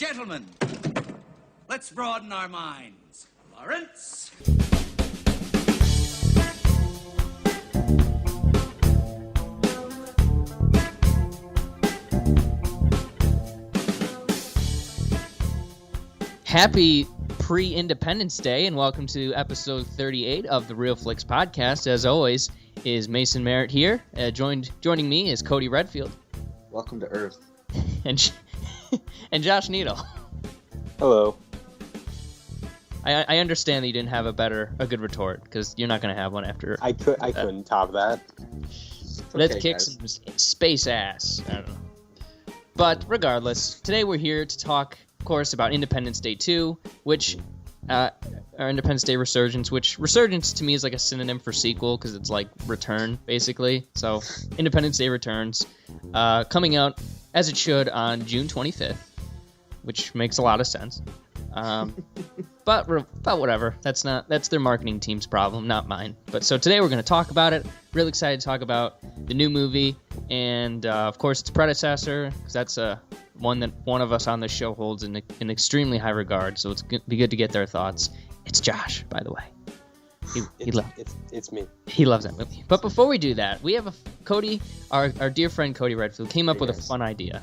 Gentlemen, let's broaden our minds. Lawrence? Happy pre-Independence Day, and welcome to episode 38 of the Real Flicks podcast. As always, is Mason Merritt here. Joining me is Cody Redfield. Welcome to Earth. and Josh Needle. Hello. I understand that you didn't have a good retort, because you're not going to have one after. I couldn't top that. Let's kick some space ass. I don't know. But regardless, today we're here to talk, of course, about Independence Day 2, which, or Independence Day Resurgance, which Resurgance to me is like a synonym for sequel, because it's like return, basically. So, Independence Day Returns, coming out, as it should, on June 25th, which makes a lot of sense. But whatever, that's their marketing team's problem, not mine. But so today we're going to talk about it. Really excited to talk about the new movie, and of course its predecessor, because that's one that one of us on this show holds in extremely high regard. So it's be good to get their thoughts. It's Josh, by the way. It's me. He loves that movie. But before we do that, we have Cody, our dear friend Cody Redfield, came up with a fun idea,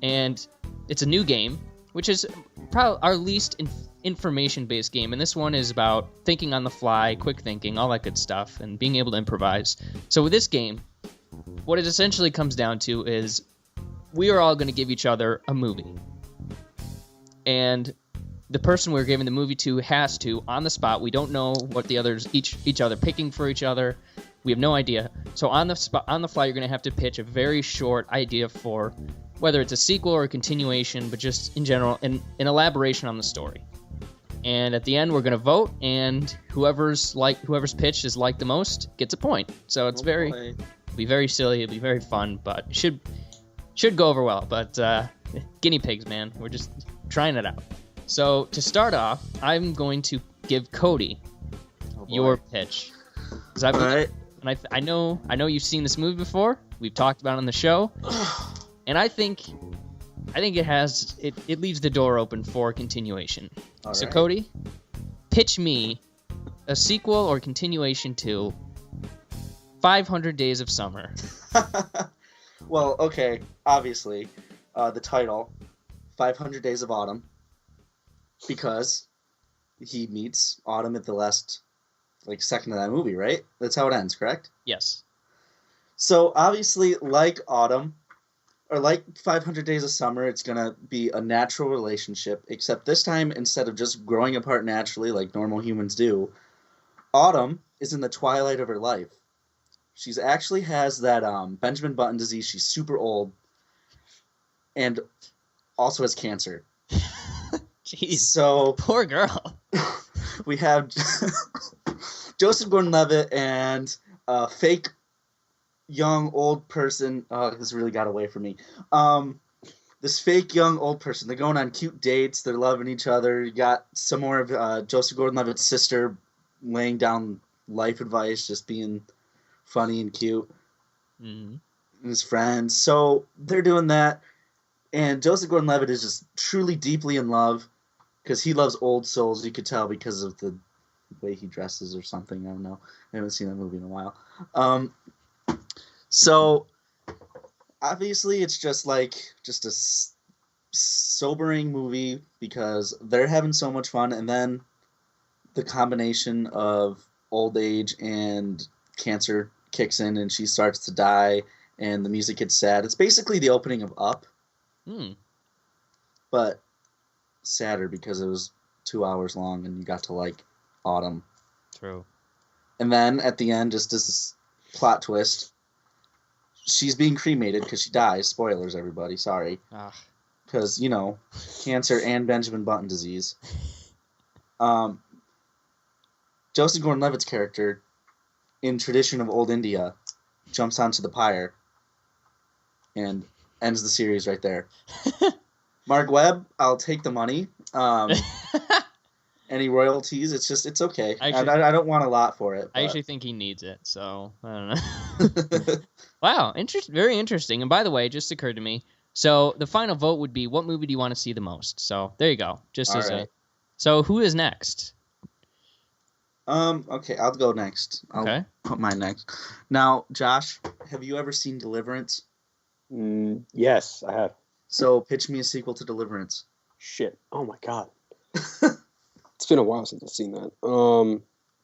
and it's a new game, which is probably our least information-based game, and this one is about thinking on the fly, quick thinking, all that good stuff, and being able to improvise. So with this game, what it essentially comes down to is we are all going to give each other a movie, and the person we're giving the movie to has to, on the spot, we don't know what the others, each other picking for each other, we have no idea, so on the fly, you're going to have to pitch a very short idea for whether it's a sequel or a continuation, but just in general, an elaboration on the story. And at the end, we're going to vote, and whoever's pitch is liked the most gets a point. So it's it'll be very silly, it'll be very fun, but it should go over well. But guinea pigs, man, we're just trying it out. So to start off, I'm going to give Cody your pitch. All right. And I know you've seen this movie before. We've talked about it on the show. And I think it leaves the door open for continuation. All so right. Cody, pitch me a sequel or continuation to 500 Days of Summer. Well, okay, obviously, the title, 500 Days of Autumn, because he meets Autumn at the last, second of that movie, right? That's how it ends, correct? Yes. So, obviously, like Autumn, or like 500 Days of Summer, it's going to be a natural relationship, except this time, instead of just growing apart naturally like normal humans do, Autumn is in the twilight of her life. She's actually has that Benjamin Button disease. She's super old, and also has cancer. Jeez. So poor girl. We have Joseph Gordon-Levitt and fake young old person. Oh, this really got away from me. This fake young old person. They're going on cute dates. They're loving each other. You got some more of Joseph Gordon-Levitt's sister laying down life advice, just being funny and cute. Mm-hmm. And his friends. So they're doing that, and Joseph Gordon-Levitt is just truly deeply in love because he loves old souls. You could tell because of the way he dresses or something. I don't know. I haven't seen that movie in a while. So, obviously, it's just a sobering movie because they're having so much fun, and then the combination of old age and cancer kicks in, and she starts to die, and the music gets sad. It's basically the opening of Up, but sadder because it was 2 hours long, and you got to like Autumn. True. And then, at the end, just this plot twist, she's being cremated because she dies. Spoilers, everybody. Sorry. Because, cancer and Benjamin Button disease. Joseph Gordon-Levitt's character, in tradition of old India, jumps onto the pyre and ends the series right there. Mark Webb, I'll take the money. Any royalties, it's okay. I don't want a lot for it. But. I actually think he needs it, so I don't know. Wow, very interesting. And by the way, it just occurred to me, So the final vote would be, what movie do you want to see the most? So there you go. So who is next? Okay, I'll go next. Okay. I'll put mine next. Now, Josh, have you ever seen Deliverance? Yes, I have. So pitch me a sequel to Deliverance. Shit. Oh my god. It's been a while since I've seen that.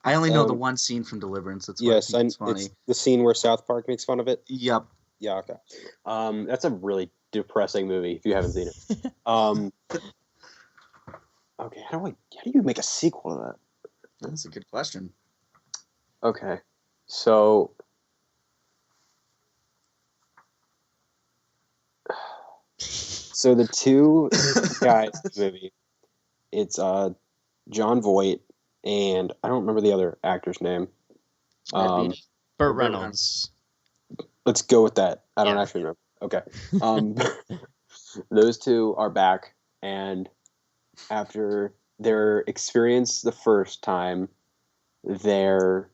I only know the one scene from Deliverance. That's why I think it's funny. It's the scene where South Park makes fun of it. Yep. Yeah. Okay. That's a really depressing movie if you haven't seen it. Okay. How do you make a sequel to that? That's a good question. Okay. So the two guys in the movie, it's John Voight and I don't remember the other actor's name. Burt Reynolds. Let's go with that. I don't actually remember. Okay. Those two are back, and after their experience the first time, they're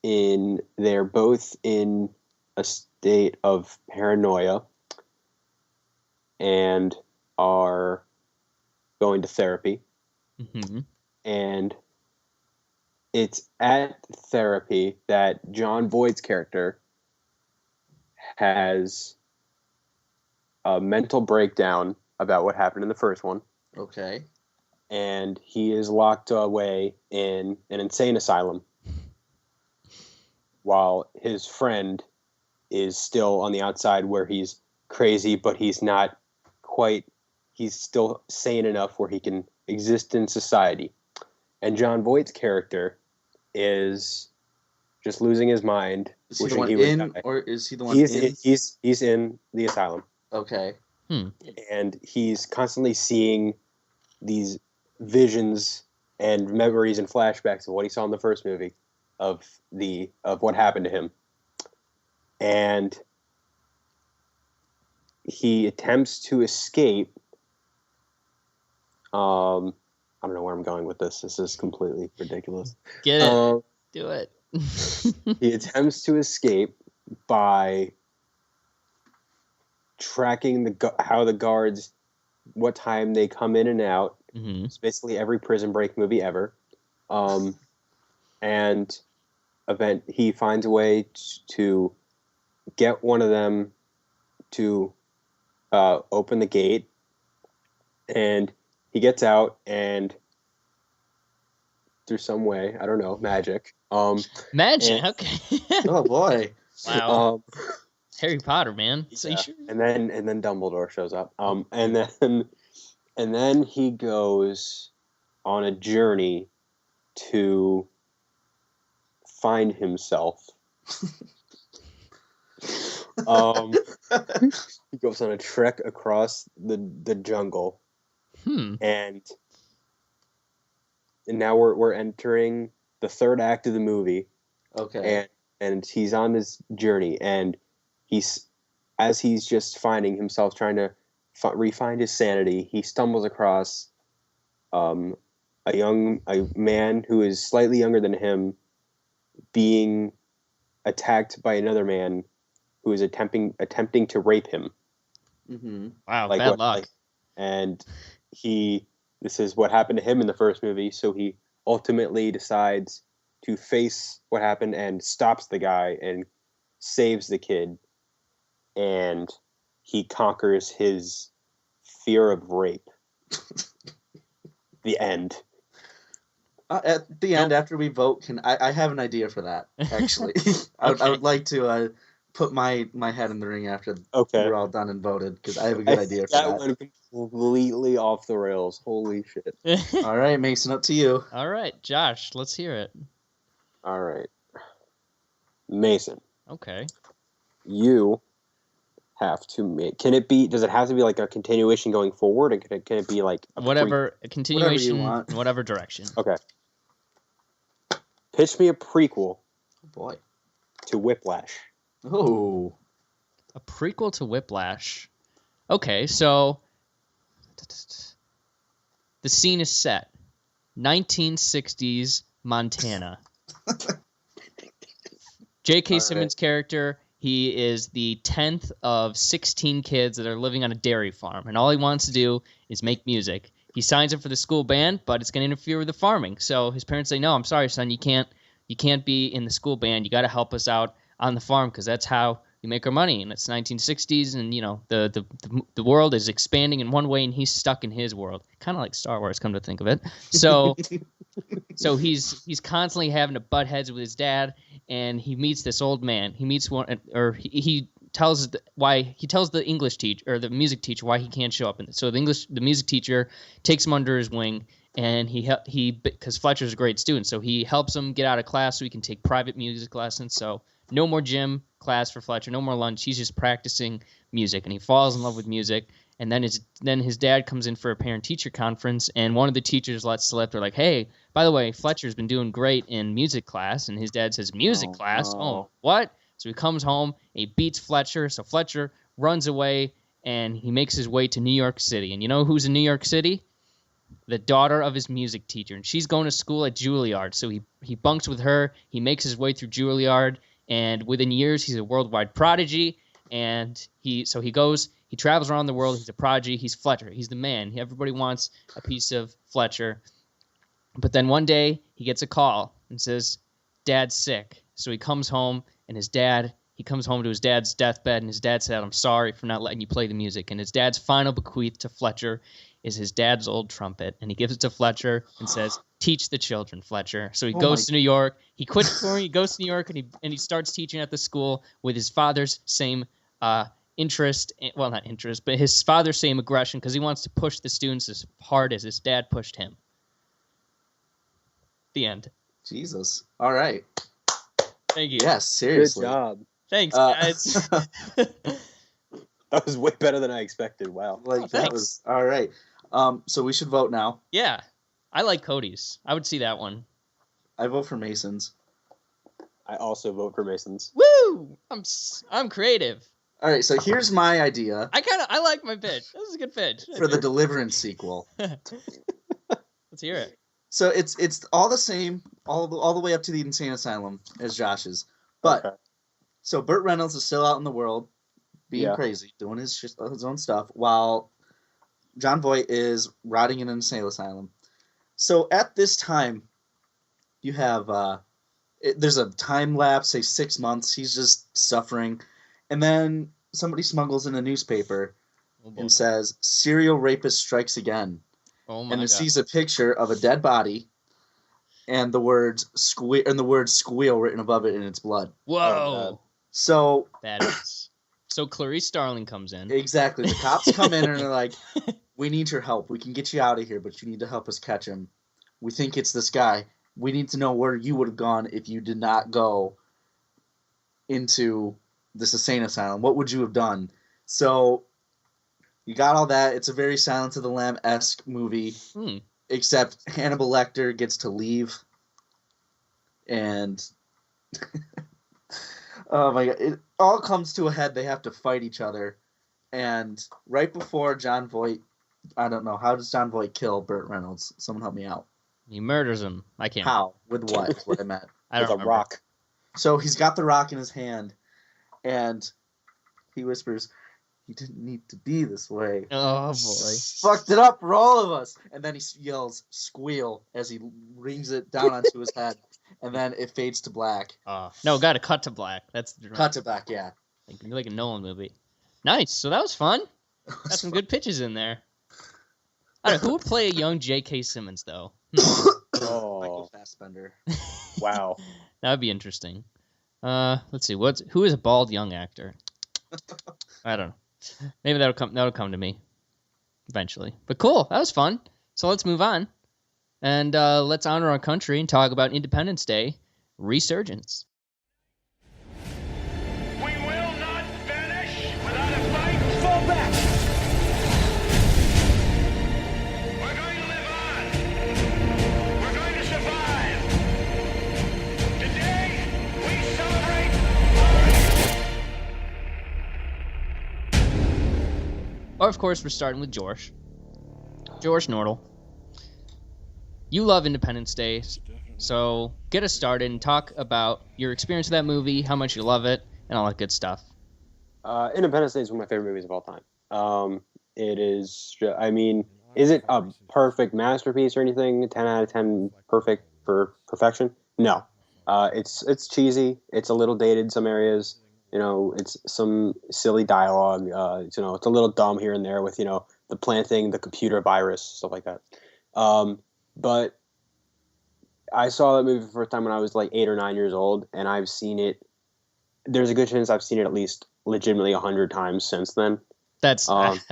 both in a state of paranoia and are going to therapy. Mm-hmm. And it's at therapy that John Voight's character has a mental breakdown about what happened in the first one. Okay. And he is locked away in an insane asylum while his friend is still on the outside where he's crazy, but he's still sane enough where he can exist in society. And John Voight's character is just losing his mind. Is he the one in, or is he the one in? He's in the asylum. Okay. And he's constantly seeing these visions and memories and flashbacks of what he saw in the first movie of what happened to him. And he attempts to escape. I don't know where I'm going with this. This is completely ridiculous. Get it. Do it. He attempts to escape by tracking how the guards, what time they come in and out. Mm-hmm. It's basically every Prison Break movie ever. And he finds a way to get one of them to open the gate, and he gets out, and through some way, I don't know, magic. Magic, okay. Oh boy! Wow. Harry Potter, man. So yeah. you sure? And then Dumbledore shows up. And then he goes on a journey to find himself. He goes on a trek across the jungle. And now we're entering the third act of the movie. Okay. And he's on this journey, and he's just finding himself, trying to refine his sanity. He stumbles across a man who is slightly younger than him being attacked by another man who is attempting to rape him. Mm-hmm. Wow, bad luck. And this is what happened to him in the first movie, so he ultimately decides to face what happened and stops the guy and saves the kid, and he conquers his fear of rape. The end. At the end, after we vote, I have an idea for that, actually. I would like to put my head in the ring after we're all done and voted, because I have a good idea for that. That went completely off the rails. Holy shit. All right, Mason, up to you. All right, Josh, let's hear it. All right. Mason. Okay. You have to make... Does it have to be like a continuation going forward, and can it be like... a continuation, whatever you want. Whatever direction. Okay. Pitch me a prequel. Oh boy. To Whiplash. Oh. A prequel to Whiplash. Okay, so the scene is set. 1960s Montana. J.K. Simmons' character, He is the 10th of 16 kids that are living on a dairy farm, and all he wants to do is make music. He signs up for the school band, but it's going to interfere with the farming. So his parents say, "No, I'm sorry, son, you can't be in the school band. You got to help us out on the farm because that's how we make our money." And it's 1960s, and the world is expanding in one way, and he's stuck in his world, kind of like Star Wars, come to think of it. So he's constantly having to butt heads with his dad, and he meets this old man. He tells the English teacher or the music teacher why he can't show up. So the music teacher takes him under his wing, and he because Fletcher's a great student, so he helps him get out of class so he can take private music lessons. So no more gym class for Fletcher, no more lunch. He's just practicing music, and he falls in love with music. And then his dad comes in for a parent-teacher conference, and one of the teachers lets slip. They're like, "Hey, by the way, Fletcher's been doing great in music class." And his dad says, "Music class? no. Oh, what?" So he comes home, and he beats Fletcher. So Fletcher runs away, and he makes his way to New York City. And you know who's in New York City? The daughter of his music teacher. And she's going to school at Juilliard. So he bunks with her. He makes his way through Juilliard, and within years, he's a worldwide prodigy. And he travels around the world. He's a prodigy. He's Fletcher. He's the man. Everybody wants a piece of Fletcher. But then one day he gets a call and says, "Dad's sick." So he comes home, and he comes home to his dad's deathbed, and his dad said, "I'm sorry for not letting you play the music." And his dad's final bequeath to Fletcher is his dad's old trumpet, and he gives it to Fletcher and says, "Teach the children, Fletcher." So he goes to New York. He quits touring. He goes to New York, and he starts teaching at the school with his father's same interest. Well, not interest, but his father's same aggression, because he wants to push the students as hard as his dad pushed him. The end. Jesus. All right. Thank you. Yes, seriously. Good job. Thanks, guys. That was way better than I expected. Wow. That was all right. So we should vote now. Yeah. I like Cody's. I would see that one. I vote for Mason's. I also vote for Mason's. Woo! I'm creative. All right, so here's my idea I like my pitch. This is a good pitch. for the Deliverance sequel. Let's hear it. So it's all the same, all the way up to the insane asylum as Josh's. But Okay. So Burt Reynolds is still out in the world, being crazy, doing his own stuff, while John Voight is rotting in an insane asylum. So at this time, you have there's a time lapse, say 6 months. He's just suffering, and then somebody smuggles in a newspaper and says, "Serial rapist strikes again." Oh my and it God. sees a picture of a dead body and the words squeal written above it in its blood. Whoa. So That is. So Clarice Starling comes in. exactly, the cops come in and they're like, "We need your help. We can get you out of here, but you need to help us catch him. We think it's this guy. We need to know where you would have gone if you did not go into this insane asylum. What would you have done?" So you got all that. It's a very Silence of the Lamb-esque movie, except Hannibal Lecter gets to leave. And oh my God, it all comes to a head. They have to fight each other. And right before John Voight, I don't know, how does John Voight kill Burt Reynolds? Someone help me out. He murders him. I can't. How? With what is what I meant. I don't With a remember. rock. So he's got the rock in his hand, and he whispers, "You didn't need to be this way. Oh boy. Fucked it up for all of us." And then he yells, "Squeal," as he rings it down onto his head, and then it fades to black. No, got to cut to black. That's Cut to black, yeah. like a Nolan movie. Nice. So that was fun. Got some good pitches in there. I don't know, who would play a young J.K. Simmons though? Michael Fassbender. Wow. That would be interesting. Let's see. Who is a bald young actor? I don't know. Maybe that'll come to me eventually. But cool. That was fun. So let's move on. And let's honor our country and talk about Independence Day, Resurgance. We will not vanish without a fight. Fall back. We're going to live on. We're going to survive. Today, we celebrate. Or, of course, we're starting with George Nordl. You love Independence Day, so get us started and talk about your experience with that movie, how much you love it, and all that good stuff. Independence Day is one of my favorite movies of all time. It is. I mean, is it a perfect masterpiece or anything? 10 out of 10, perfect for perfection? No. It's cheesy. It's a little dated in some areas. It's some silly dialogue. It's a little dumb here and there with the planting the computer virus, stuff like that. But I saw that movie for the first time when I was like 8 or 9 years old, and I've seen it. There's a good chance I've seen it at least legitimately 100 times since then. That's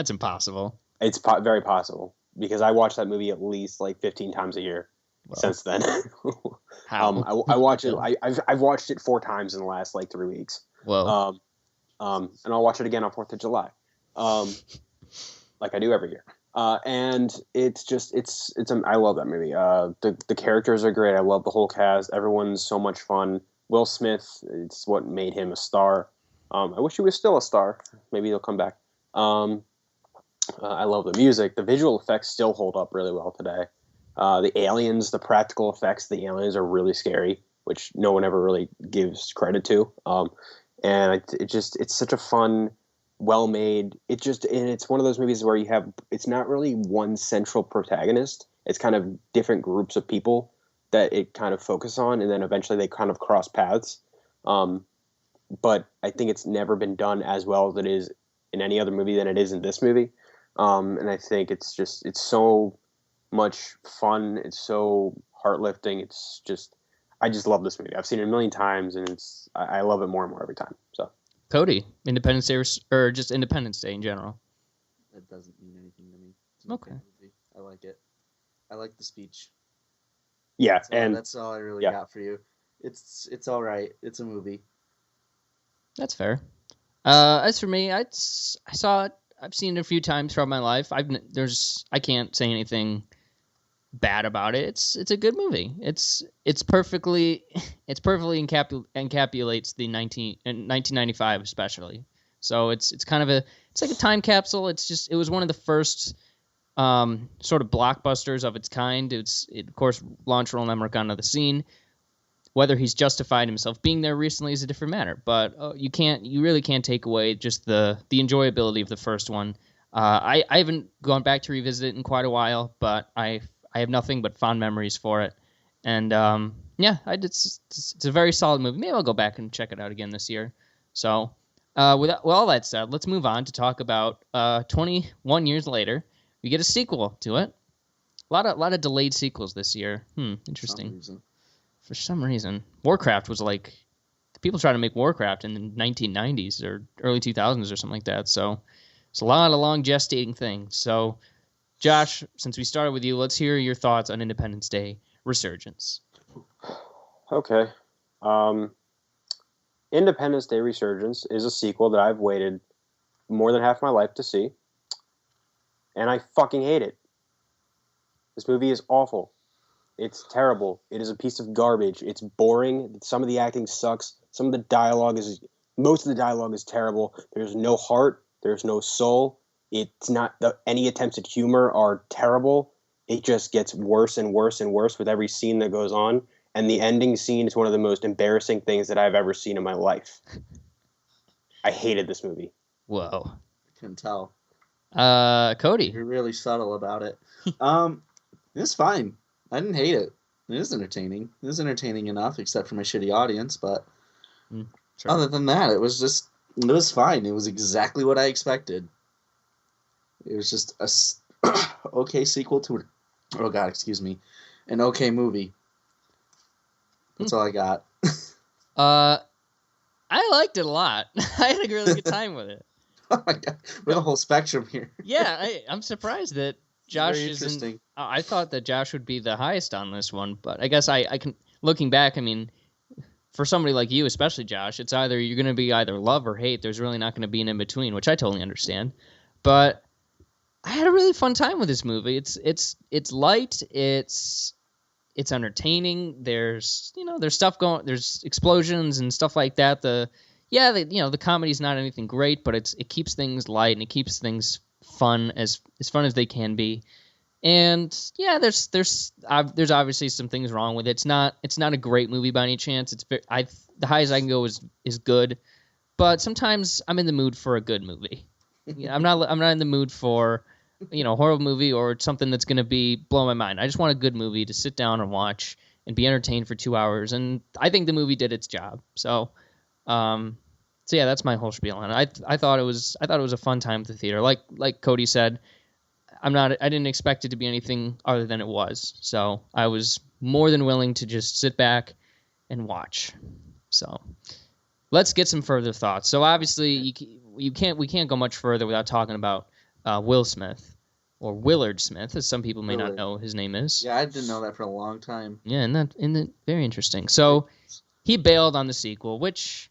impossible. It's very possible because I watch that movie at least like 15 times a year since then. How? I watch it. I've watched it 4 times in the last like 3 weeks. Whoa. And I'll watch it again on 4th of July, like I do every year. And it's I love that movie. The characters are great. I love the whole cast. Everyone's so much fun. Will Smith, it's what made him a star. I wish he was still a star. Maybe he'll come back. I love the music. The visual effects still hold up really well today. The aliens, the practical effects, the aliens are really scary, which no one ever really gives credit to. And it's such a fun, well-made. And it's one of those movies where it's not really one central protagonist. It's kind of different groups of people that it kind of focuses on, and then eventually they kind of cross paths. But I think it's never been done as well as it is in any other movie than it is in this movie. And I think it's so much fun. It's so heart-lifting. I just love this movie. I've seen it a million times, and I love it more and more every time. So, Cody, Independence Day or just Independence Day in general? That doesn't mean anything to me. It's an Okay. movie. I like it. I like the speech. yeah, That's all I really got for you. It's all right. It's a movie. That's fair. As for me, I saw it. I've seen it a few times throughout my life. I can't say anything bad about it. It's a good movie. It perfectly encapsulates the 1995 especially. So it's like a time capsule. It was one of the first sort of blockbusters of its kind. It of course launched Roland Emmerich onto the scene. Whether he's justified himself being there recently is a different matter, but you really can't take away just the enjoyability of the first one. I haven't gone back to revisit it in quite a while, but I have nothing but fond memories for it. And it's a very solid movie. Maybe I'll go back and check it out again this year. So with all that said, let's move on to talk about 21 years later. We get a sequel to it. A lot of delayed sequels this year. Interesting. For some reason, Warcraft was like people tried to make Warcraft in the 1990s or early 2000s or something like that. So it's a lot of long gestating things. So, Josh, since we started with you, let's hear your thoughts on Independence Day: Resurgance. Okay. Independence Day: Resurgance is a sequel that I've waited more than half my life to see, and I fucking hate it. This movie is awful. It's terrible. It is a piece of garbage. It's boring. Some of the acting sucks. Most of the dialogue is terrible. There's no heart. There's no soul. It's not any attempts at humor are terrible. It just gets worse and worse and worse with every scene that goes on. And the ending scene is one of the most embarrassing things that I've ever seen in my life. I hated this movie. Whoa. I can tell. Cody. You're really subtle about it. It's fine. I didn't hate it. It is entertaining. It was entertaining enough, except for my shitty audience. But Sure. other than that, it was fine. It was exactly what I expected. It was just a okay sequel to it. Oh God, excuse me, an okay movie. That's all I got. I liked it a lot. I had a really good time with it. Oh my God, we're the whole spectrum here. Yeah, I'm surprised that Josh Very isn't. interesting. I thought that Josh would be the highest on this one, but I guess I can. Looking back, I mean, for somebody like you, especially Josh, it's either you're going to be either love or hate. There's really not going to be an in between, which I totally understand. But I had a really fun time with this movie. It's light. It's entertaining. There's stuff going. There's explosions and stuff like that. The comedy's not anything great, but it keeps things light and it keeps things fun as fun as they can be. And yeah, there's obviously some things wrong with it. It's not a great movie by any chance. The highest I can go is good. but sometimes I'm in the mood for a good movie. I'm not in the mood for, horror movie or something that's going to be blow my mind. I just want a good movie to sit down and watch and be entertained for 2 hours. And I think the movie did its job. So yeah, that's my whole spiel on it. I thought it was a fun time at the theater. Like Cody said, I didn't expect it to be anything other than it was. So I was more than willing to just sit back and watch. So let's get some further thoughts. So obviously we can't go much further without talking about Will Smith, or Willard Smith, as some people may not know his name is. Yeah, I didn't know that for a long time. Yeah, and that very interesting. So he bailed on the sequel, which,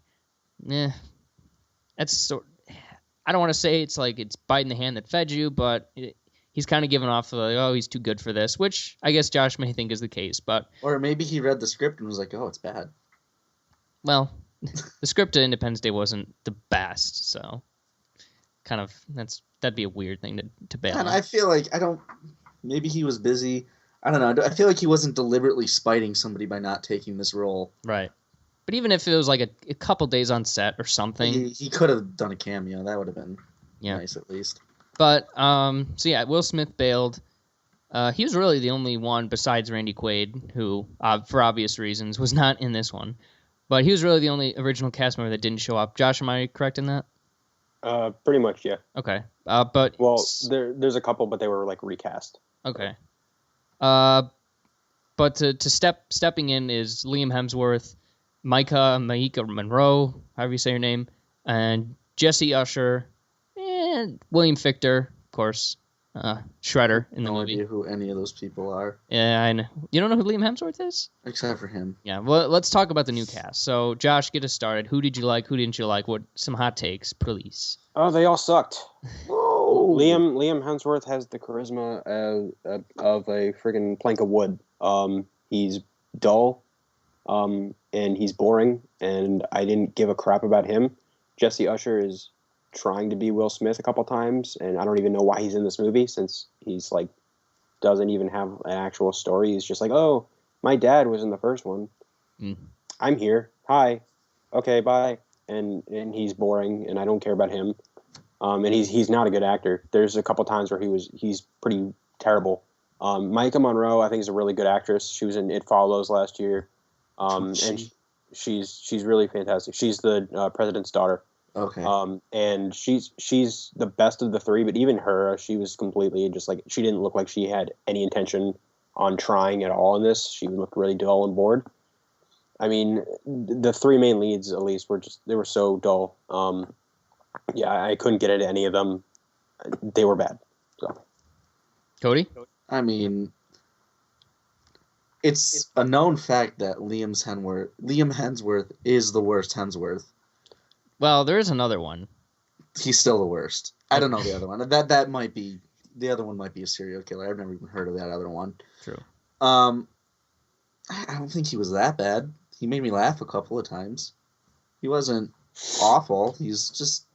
that's I don't want to say it's like it's biting the hand that fed you, but he's kind of giving off the, he's too good for this, which I guess Josh may think is the case, but... Or maybe he read the script and was like, oh, it's bad. Well, the script to Independence Day wasn't the best, so kind of that'd be a weird thing to bail on. I feel like maybe he was busy. I don't know. I feel like he wasn't deliberately spiting somebody by not taking this role. Right. But even if it was like a couple days on set or something... He could have done a cameo. That would have been nice at least. But, so yeah, Will Smith bailed. He was really the only one besides Randy Quaid, who, for obvious reasons, was not in this one. But he was really the only original cast member that didn't show up. Josh, am I correct in that? Pretty much, yeah. Okay. But there's a couple, but they were like recast. Okay. But stepping in is Liam Hemsworth, Maika Monroe, however you say her name, and Jesse Usher, and William Fichtner, of course, Shredder in the movie. No idea who any of those people are. Yeah, I know. You don't know who Liam Hemsworth is? Except for him. Yeah, well, let's talk about the new cast. So, Josh, get us started. Who did you like? Who didn't you like? Some hot takes, please. Oh, they all sucked. Whoa. Liam Hemsworth has the charisma of a friggin' plank of wood. He's dull, and he's boring, and I didn't give a crap about him. Jesse Usher is trying to be Will Smith a couple times, and I don't even know why he's in this movie, since he's like doesn't even have an actual story. He's just like, oh, my dad was in the first one. I'm here. Hi. Okay, bye. And he's boring, and I don't care about him. And he's not a good actor. There's a couple times where he's pretty terrible. Maika Monroe, I think, is a really good actress. She was in It Follows last year, and she's really fantastic. She's the president's daughter. Okay. And she's the best of the three, but even her, she was completely just like, she didn't look like she had any intention on trying at all in this. She looked really dull and bored. I mean, the three main leads, at least, they were so dull. Yeah, I couldn't get into any of them. They were bad. So, Cody? I mean, it's a known fact that Liam Hemsworth is the worst Hemsworth. Well, there is another one. He's still the worst. I don't know the other one. That might be, the other one might be a serial killer. I've never even heard of that other one. True. I don't think he was that bad. He made me laugh a couple of times. He wasn't awful. He's just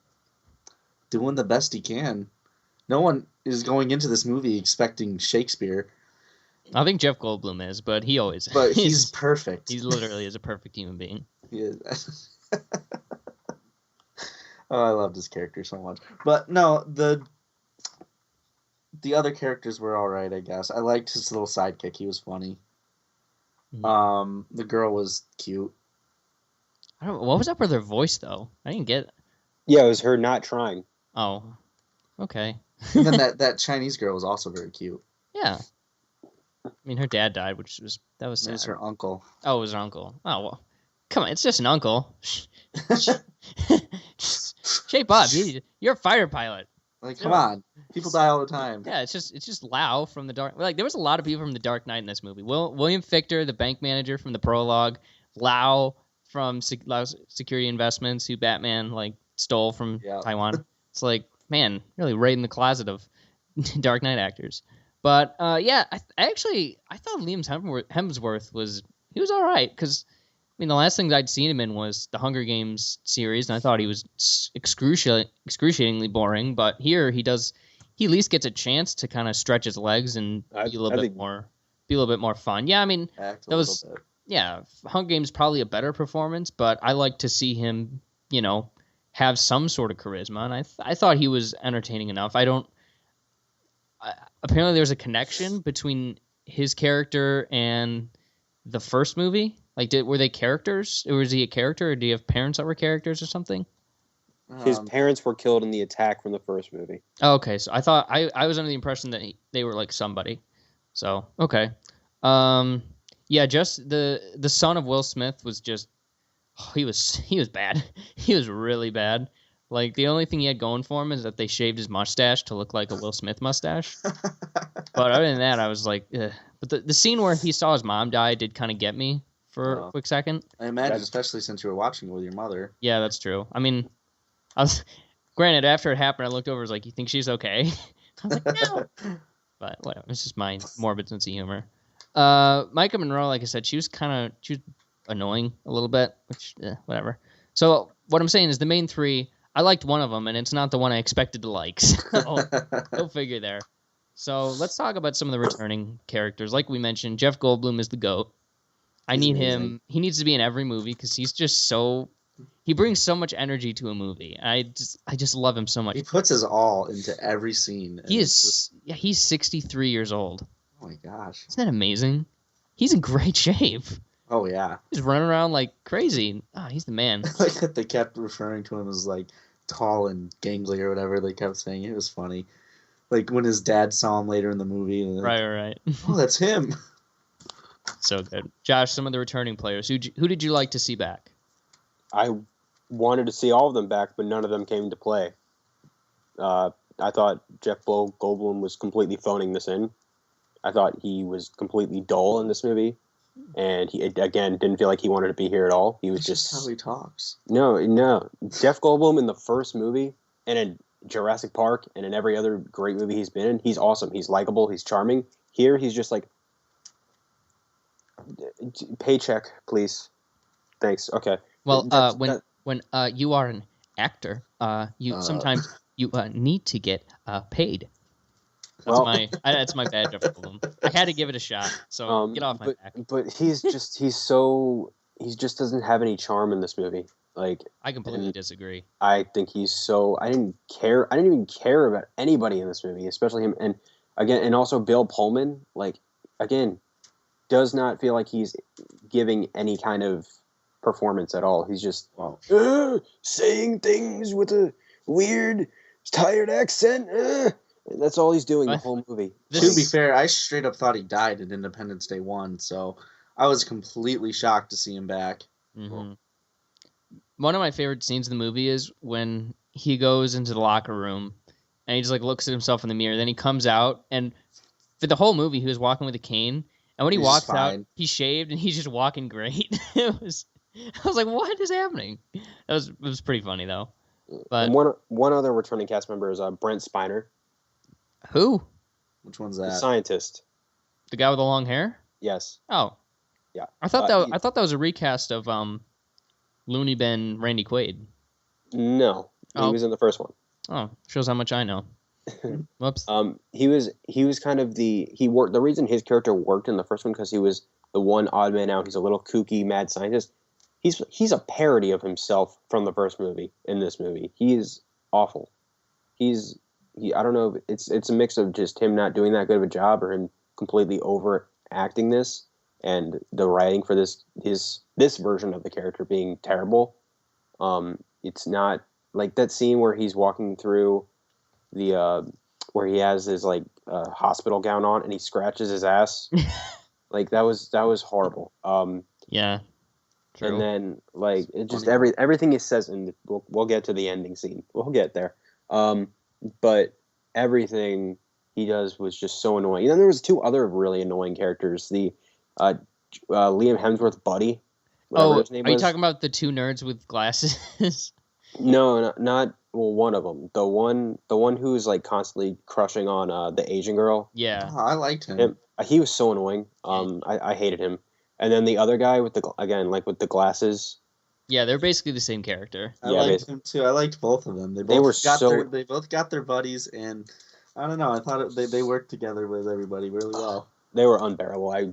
doing the best he can. No one is going into this movie expecting Shakespeare. I think Jeff Goldblum is, but he always is. But he's perfect. He literally is a perfect human being. He is. Oh, I loved his character so much. But no, the other characters were all right, I guess. I liked his little sidekick. He was funny. The girl was cute. I don't. What was up with her voice, though? I didn't get. Yeah, it was her not trying. Oh, okay. And then that Chinese girl was also very cute. Yeah. I mean, her dad died, that was sad. It was her uncle. Oh, it was her uncle. Oh, well. Come on, it's just an uncle. Shape up. You're a fighter pilot. Like, come on. People die all the time. Yeah, it's just Lau from the Dark... Like, there was a lot of people from the Dark Knight in this movie. William Fichtner, the bank manager from the prologue. Lau from Lau's Security Investments, who Batman, stole from Taiwan. It's like, man, really raiding the closet of Dark Knight actors. But, yeah, I thought Liam Hemsworth was all right, because... I mean, the last things I'd seen him in was the Hunger Games series, and I thought he was excruciatingly boring. But here, he at least gets a chance to kind of stretch his legs and be a little bit more fun. Yeah, I mean, Hunger Games probably a better performance, but I like to see him, have some sort of charisma, and I thought he was entertaining enough. Apparently there's a connection between his character and the first movie. Like, were they characters? Or was he a character, or do you have parents that were characters or something? His parents were killed in the attack from the first movie. Oh, okay, so I thought I was under the impression that they were like somebody. So okay, yeah, just the son of Will Smith was just he was bad. He was really bad. Like, the only thing he had going for him is that they shaved his mustache to look like a Will Smith mustache. But other than that, I was like, ugh. But the scene where he saw his mom die did kind of get me for a quick second. I imagine, especially since you were watching it with your mother. Yeah, that's true. I mean, granted, after it happened, I looked over, I was like, you think she's okay? I was like, no. But whatever, it's just my morbid sense of humor. Micah Monroe, like I said, she was annoying a little bit, which, whatever. So what I'm saying is the main three, I liked one of them, and it's not the one I expected to like. So go figure there. So let's talk about some of the returning characters. Like we mentioned, Jeff Goldblum is the GOAT. He's amazing. Him. He needs to be in every movie because he's just he brings so much energy to a movie. I just love him so much. He puts his all into every scene. He's 63 years old. Oh my gosh. Isn't that amazing? He's in great shape. Oh yeah. He's running around like crazy. He's the man. Like that they kept referring to him as like tall and gangly or whatever they kept saying. It was funny. Like when his dad saw him later in the movie. And right. Oh, that's him. So good. Josh, some of the returning players. Who did you like to see back? I wanted to see all of them back, but none of them came to play. I thought Jeff Goldblum was completely phoning this in. I thought he was completely dull in this movie. And he, again, didn't feel like he wanted to be here at all. He was just how he talks. No. Jeff Goldblum in the first movie and in Jurassic Park and in every other great movie he's been in, he's awesome. He's likable. He's charming. Here, he's just like, paycheck, please. Thanks. Okay. Well, when you are an actor, sometimes you need to get paid. That's my bad, Jeff Goldblum. I had to give it a shot, so get off my back. But he just doesn't have any charm in this movie. Like, I completely disagree. I think he's so. I didn't even care about anybody in this movie, especially him. And again, and also Bill Pullman. Like, again, does not feel like he's giving any kind of performance at all. He's just saying things with a weird, tired accent. That's all he's doing the whole movie. To be fair, I straight up thought he died in Independence Day 1, so I was completely shocked to see him back. Mm-hmm. One of my favorite scenes in the movie is when he goes into the locker room and he just like looks at himself in the mirror. Then he comes out, and for the whole movie, he was walking with a cane. And when he walks out, he's shaved and he's just walking great. I was like, what is happening? It was pretty funny though. But and one other returning cast member is Brent Spiner. Who? Which one's that? The scientist. The guy with the long hair? Yes. Oh. Yeah. I thought that was a recast of Looney Bin Randy Quaid. No. He was in the first one. Oh, shows how much I know. Whoops. He was kind of the reason his character worked in the first one because he was the one odd man out. He's a little kooky mad scientist. He's a parody of himself from the first movie in this movie. He is awful. I don't know if it's a mix of just him not doing that good of a job or him completely overacting this and the writing for this version of the character being terrible. It's not like that scene where he's walking through the where he has his like hospital gown on and he scratches his ass. Like that was horrible. Yeah. True. And then like it just everything he says, and we'll get to the ending scene. We'll get there. But everything he does was just so annoying. And then there was two other really annoying characters. The Liam Hemsworth buddy. Oh, are you talking about the two nerds with glasses? No, not one of them. The one who's like constantly crushing on the Asian girl. Yeah, I liked him. He was so annoying. I hated him. And then the other guy with the glasses. Yeah, they're basically the same character. I liked him too. I liked both of them. They both got their buddies, and I don't know. I thought they worked together with everybody really well. They were unbearable. I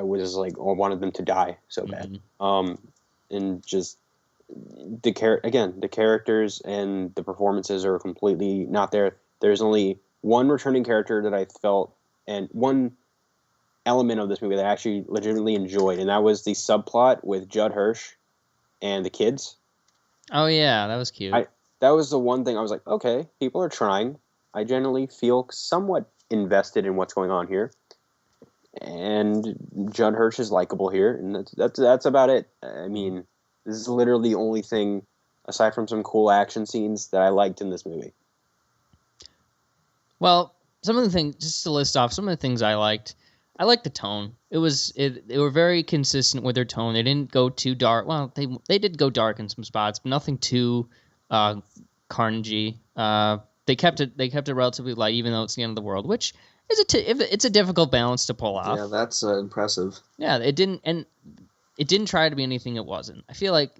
wanted them to die so bad. And just the characters and the performances are completely not there. There's only one returning character that I felt, and one element of this movie that I actually legitimately enjoyed, and that was the subplot with Judd Hirsch and the kids. Oh yeah, that was cute. That was the one thing I was like, okay, people are trying. I generally feel somewhat invested in what's going on here, and Judd Hirsch is likable here, and that's about it. I mean, this is literally the only thing, aside from some cool action scenes, that I liked in this movie. Well, some of the things, just to list off some of the things I liked the tone. They were very consistent with their tone. They didn't go too dark. Well, they did go dark in some spots, but nothing too carnagey. They kept it relatively light, even though it's the end of the world, which is it's a difficult balance to pull off. Yeah, that's impressive. Yeah, it didn't try to be anything it wasn't. I feel like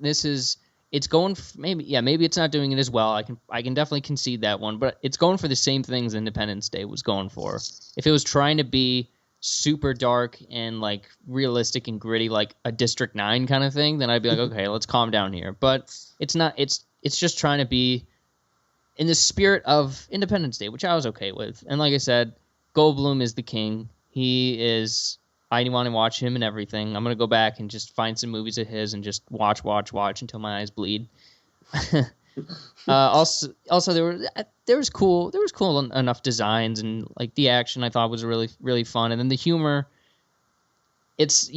it's going maybe it's not doing it as well. I can definitely concede that one, but it's going for the same things Independence Day was going for. If it was trying to be super dark and like realistic and gritty, like a District 9 kind of thing, then I'd be like, okay, let's calm down here. But it's not. It's just trying to be in the spirit of Independence Day, which I was okay with. And like I said, Goldblum is the king. He is. I want to watch him and everything. I'm gonna go back and just find some movies of his and just watch until my eyes bleed. Also there was cool enough designs, and like the action I thought was really, really fun, and then the humor. It's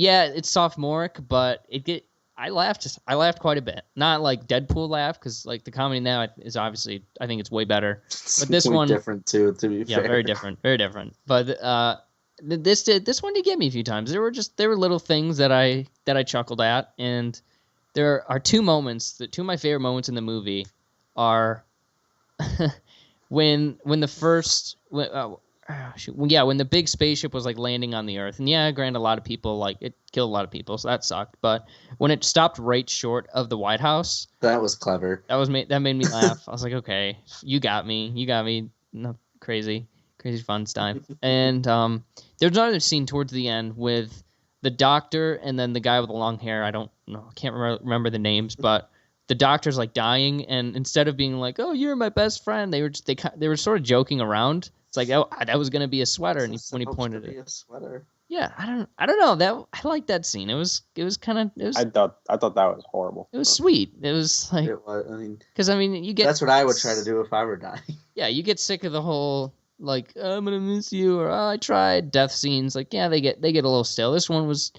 sophomoric, but I laughed quite a bit. Not like Deadpool laugh, because like the comedy now is obviously, I think it's way better. But this one different too, to be fair. Yeah, very different. But this one did get me a few times. There were little things that I chuckled at, and there are two of my favorite moments in the movie are when the big spaceship was like landing on the Earth, and granted, a lot of people, like, it killed a lot of people, so that sucked. But when it stopped right short of the White House, that was clever. That made me laugh. I was like, okay, you got me. No, crazy fun time. And there's another scene towards the end with the doctor and then the guy with the long hair. I don't know, I can't remember the names, but the doctor's like dying, and instead of being like, "Oh, you're my best friend," they were sort of joking around. It's like, "Oh, that was gonna be a sweater," and when he pointed it, a sweater. Yeah, I don't know, that I liked that scene. I thought that was horrible. It was sweet. It was like, because you get, that's what I would try to do if I were dying. Yeah, you get sick of the whole like, I'm gonna miss you, or I tried death scenes. Like, yeah, they get a little stale. This one was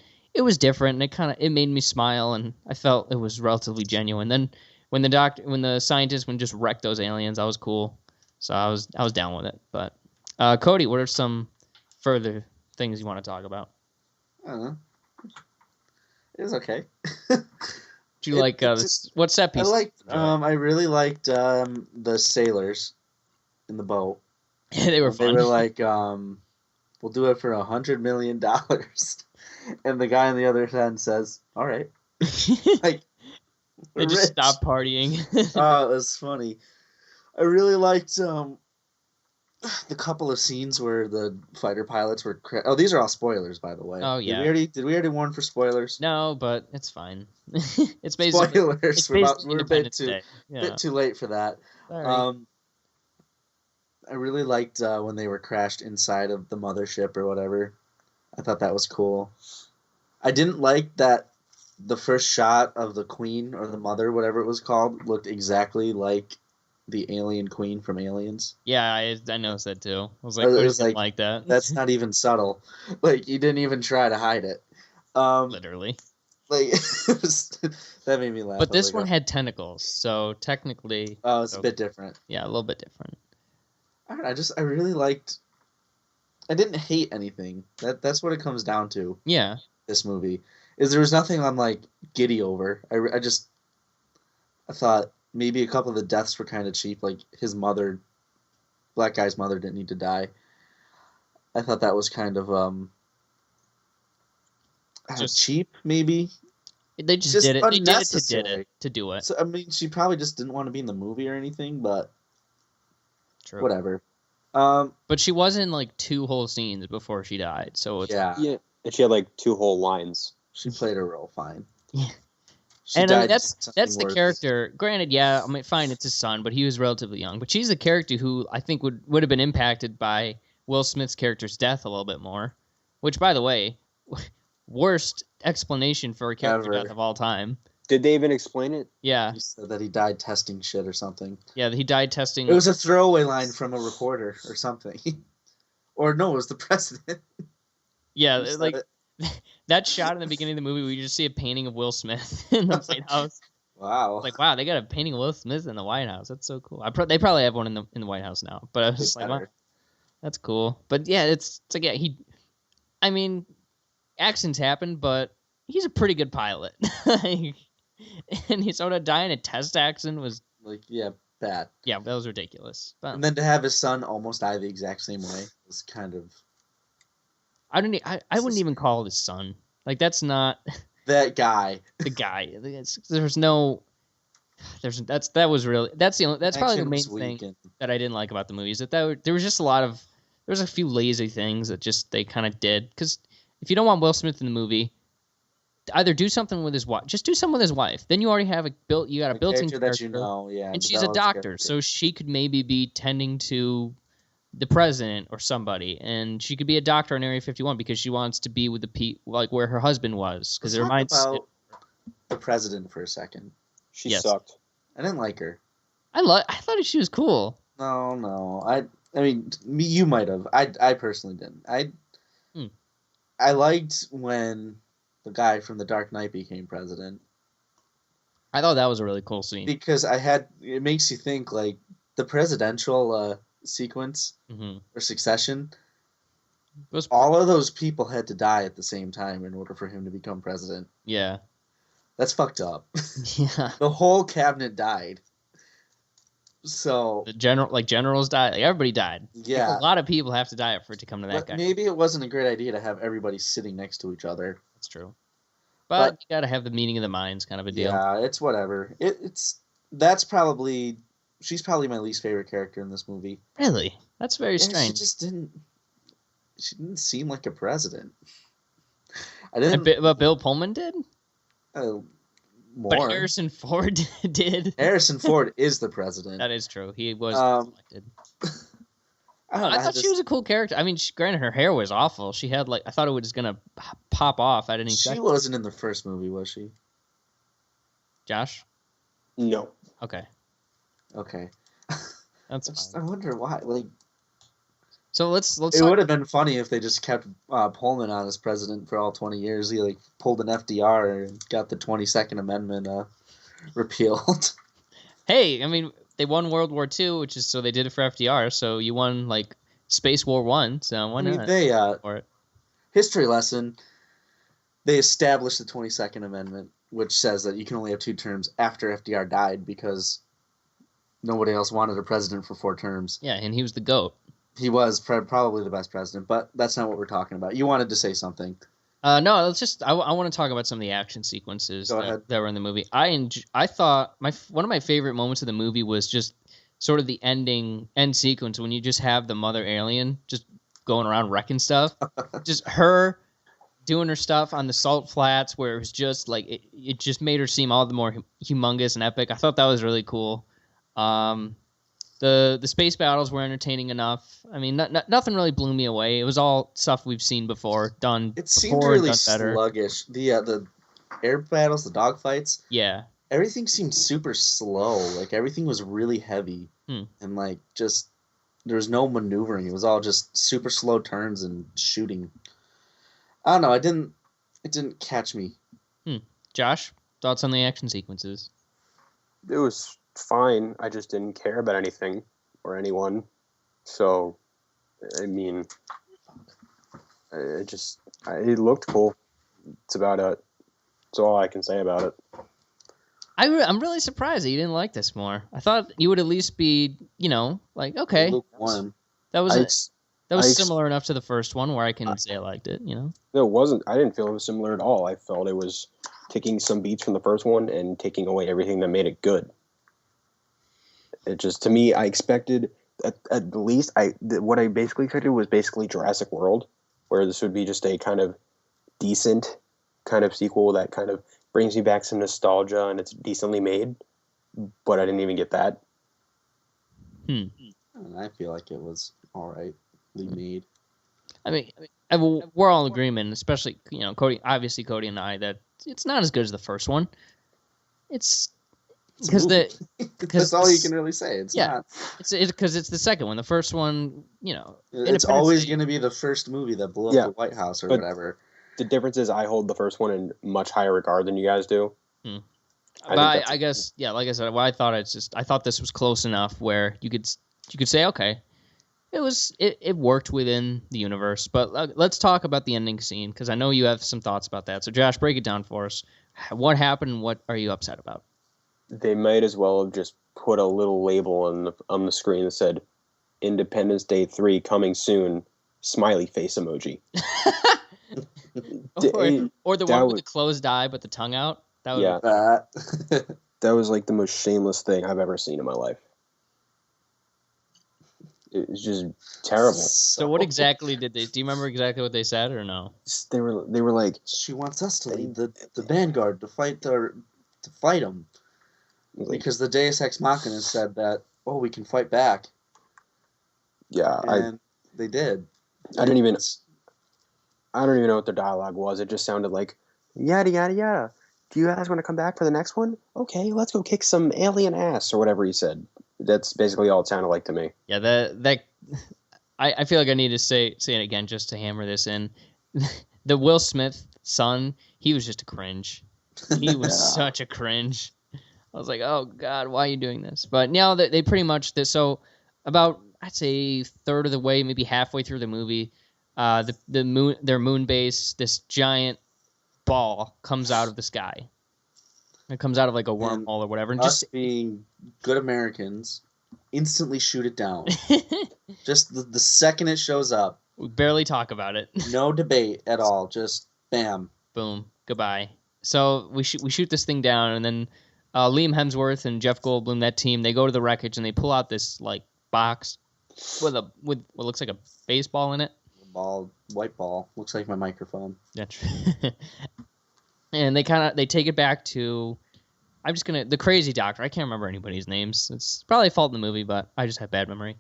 different, and it made me smile, and I felt it was relatively genuine. Then when the scientist just wrecked those aliens, that was cool. So I was down with it. But Cody, what are some further things you want to talk about? I don't know. It was okay. Do you like what set piece? I really liked the sailors in the boat. Yeah, they were fun. They were like, we'll do it for $100 million. And the guy on the other end says, all right. Like, they just stopped partying. Oh, it was funny. I really liked the couple of scenes where the fighter pilots were... these are all spoilers, by the way. Oh, yeah. Did we already warn for spoilers? No, but it's fine. It's basically... Spoilers. We're a bit too late for that. Sorry. I really liked when they were crashed inside of the mothership or whatever. I thought that was cool. I didn't like that the first shot of the queen or the mother, whatever it was called, looked exactly like the alien queen from Aliens. Yeah, I noticed that too. I was like, I didn't like that. That's not even subtle. Like, you didn't even try to hide it. Literally. Like, that made me laugh. But this one had tentacles, so technically... Oh, it's a bit different. Yeah, a little bit different. I really liked... I didn't hate anything. That's what it comes down to. Yeah. This movie. There was nothing I'm, like, giddy over. I thought maybe a couple of the deaths were kind of cheap. Like, his mother... Black guy's mother didn't need to die. I thought that was kind of, cheap, maybe? They just did it. They did it to do it. So, I mean, she probably just didn't want to be in the movie or anything, but... True. Whatever. But she was in like 2 whole scenes before she died, so it's yeah. And she had like 2 whole lines. She played her role fine. Yeah. She And I mean, died that's something the worse. character. Granted, yeah, I mean, fine, it's his son, but he was relatively young. But she's the character who I think would have been impacted by Will Smith's character's death a little bit more. Which, by the way, worst explanation for a character Ever. death of all time. Did they even explain it? Yeah, He said that he died testing shit or something. yeah, he died testing. It was a throwaway line from a reporter or something. Or no, it was the president. Yeah, He said like it. that shot in the beginning of the movie, we just see a painting of Will Smith in the White House. Wow. Like, wow, they got a painting of Will Smith in the White House. That's so cool. They probably have one in the White House now. But I was just like, wow, Better. that's cool. But yeah, it's like, yeah, I mean, accidents happen, but he's a pretty good pilot. And he sort of die in a test accident was, Like, yeah, bad. yeah, that was ridiculous. But And then to have his son almost die the exact same way was kind of I wouldn't even call it his son. Like, that's not that guy. the guy. That was really, that's probably the Action main was thing weak and- that I didn't like about the movie is that there was just there was a few lazy things that just they kind of did. Because if you don't want Will Smith in the movie, either do something with his wife, just do something with his wife. Then you already have a built-in character that character, you know, yeah. and she's a develops doctor, character. so she could maybe be tending to the president or somebody, and she could be a doctor in Area 51 because she wants to be with like where her husband was, because Let's it reminds. talk about the president for a second. She Yes. sucked. I didn't like her. I thought she was cool. No. I mean, you might have. I personally didn't. Hmm. I liked when the guy from The Dark Knight became president I thought that was a really cool scene. because it makes you think like the presidential sequence Mm-hmm. or succession. It was, All of those people had to die at the same time in order for him to become president. yeah, That's fucked up. yeah. The whole cabinet died. So The generals died. Like, everybody died. yeah, A lot of people have to die for it to come to that but guy. maybe it wasn't a great idea to have everybody sitting next to each other. That's true. But you got to have the meeting of the minds kind of a deal. Yeah, it's whatever. She's probably my least favorite character in this movie. Really? That's very Yeah, strange. She didn't seem like a president. I And didn't. but Bill Pullman did? More. But Harrison Ford did. Harrison Ford is the president. That is true. He was elected. I don't know. I thought she was a cool character. I mean, granted, her hair was awful. She had I thought it was gonna pop off at any She second. wasn't in the first movie, was she? Josh? No. Okay. Okay. That's I fine. wonder why. Like, So let's it talk- would have been funny if they just kept Pullman on as president for all 20 years. He pulled an FDR and got the 22nd Amendment repealed. Hey, I mean, they won World War II, which is so they did it for FDR. So you won Space War One. So why I mean, not? they For it. history lesson. They established the 22nd Amendment, which says that you can only have 2 terms after FDR died because nobody else wanted a president for 4 terms. Yeah, and he was the GOAT. He was probably the best president, but that's not what we're talking about. You wanted to say something. No, let's just. I want to talk about some of the action sequences Go ahead. that were in the movie. I thought one of my favorite moments of the movie was just sort of the end sequence when you just have the mother alien just going around wrecking stuff. Just her doing her stuff on the salt flats where it was just like it just made her seem all the more humongous and epic. I thought that was really cool. The space battles were entertaining enough. I mean, nothing really blew me away. It was all stuff we've seen before, done. It seemed before and really done better. sluggish. The air battles, the dogfights, Yeah, everything seemed super slow. Like everything was really heavy, and just there was no maneuvering. It was all just super slow turns and shooting. I don't know. It didn't catch me. Josh, thoughts on the action sequences? It was fine. I just didn't care about anything or anyone. So, I mean, it looked cool. It's about it. That's all I can say about it. I'm really surprised that you didn't like this more. I thought you would at least be, okay, Lukewarm. that was I ex- similar enough to the first one where I can say I liked it. No, it wasn't. I didn't feel it was similar at all. I felt it was taking some beats from the first one and taking away everything that made it good. It just, to me, I expected at the least what I basically expected was basically Jurassic World, where this would be just a kind of decent kind of sequel that kind of brings me back some nostalgia, and it's decently made. But I didn't even get that. And I feel like it was all right made. I mean, we're all in agreement, especially Cody and I, that it's not as good as the first one. It's because that's all you can really say. It's not. It's because it's the second one. The first one, it's always going to be the first movie that blew up the White House or whatever. The difference is I hold the first one in much higher regard than you guys do. I guess, like I said, I thought this was close enough where you could say, okay, it worked within the universe. But let's talk about the ending scene, because I know you have some thoughts about that. So Josh, break it down for us. What happened and what are you upset about? They might as well have just put a little label on the screen that said Independence Day 3 coming soon, smiley face emoji. or the one with the closed eye but the tongue out. That was like the most shameless thing I've ever seen in my life. It was just terrible. So what exactly did they? Do you remember exactly what they said or no? They were like, she wants us to lead the vanguard to fight them, because the Deus Ex Machina said that we can fight back. Yeah, and they did. I don't even know what their dialogue was. It just sounded like yada yada yada. Do you guys want to come back for the next one? Okay, let's go kick some alien ass or whatever he said. That's basically all it sounded like to me. Yeah, I feel like I need to say it again just to hammer this in. The Will Smith son, he was just a cringe. He was such a cringe. I was like, oh God, why are you doing this? But now that they pretty much so about I'd say third of the way, maybe halfway through the movie, their moon base, this giant ball comes out of the sky. It comes out of like a wormhole or whatever. And us being good Americans, instantly shoot it down. Just the second it shows up. We barely talk about it. No debate at all. Just bam. Boom. Goodbye. So we shoot this thing down, and then Liam Hemsworth and Jeff Goldblum, that team, they go to the wreckage and they pull out this like box with what looks like a baseball in it. White ball. Looks like my microphone. That's and they take it back to the crazy doctor. I can't remember anybody's names. It's probably a fault in the movie, but I just have bad memory.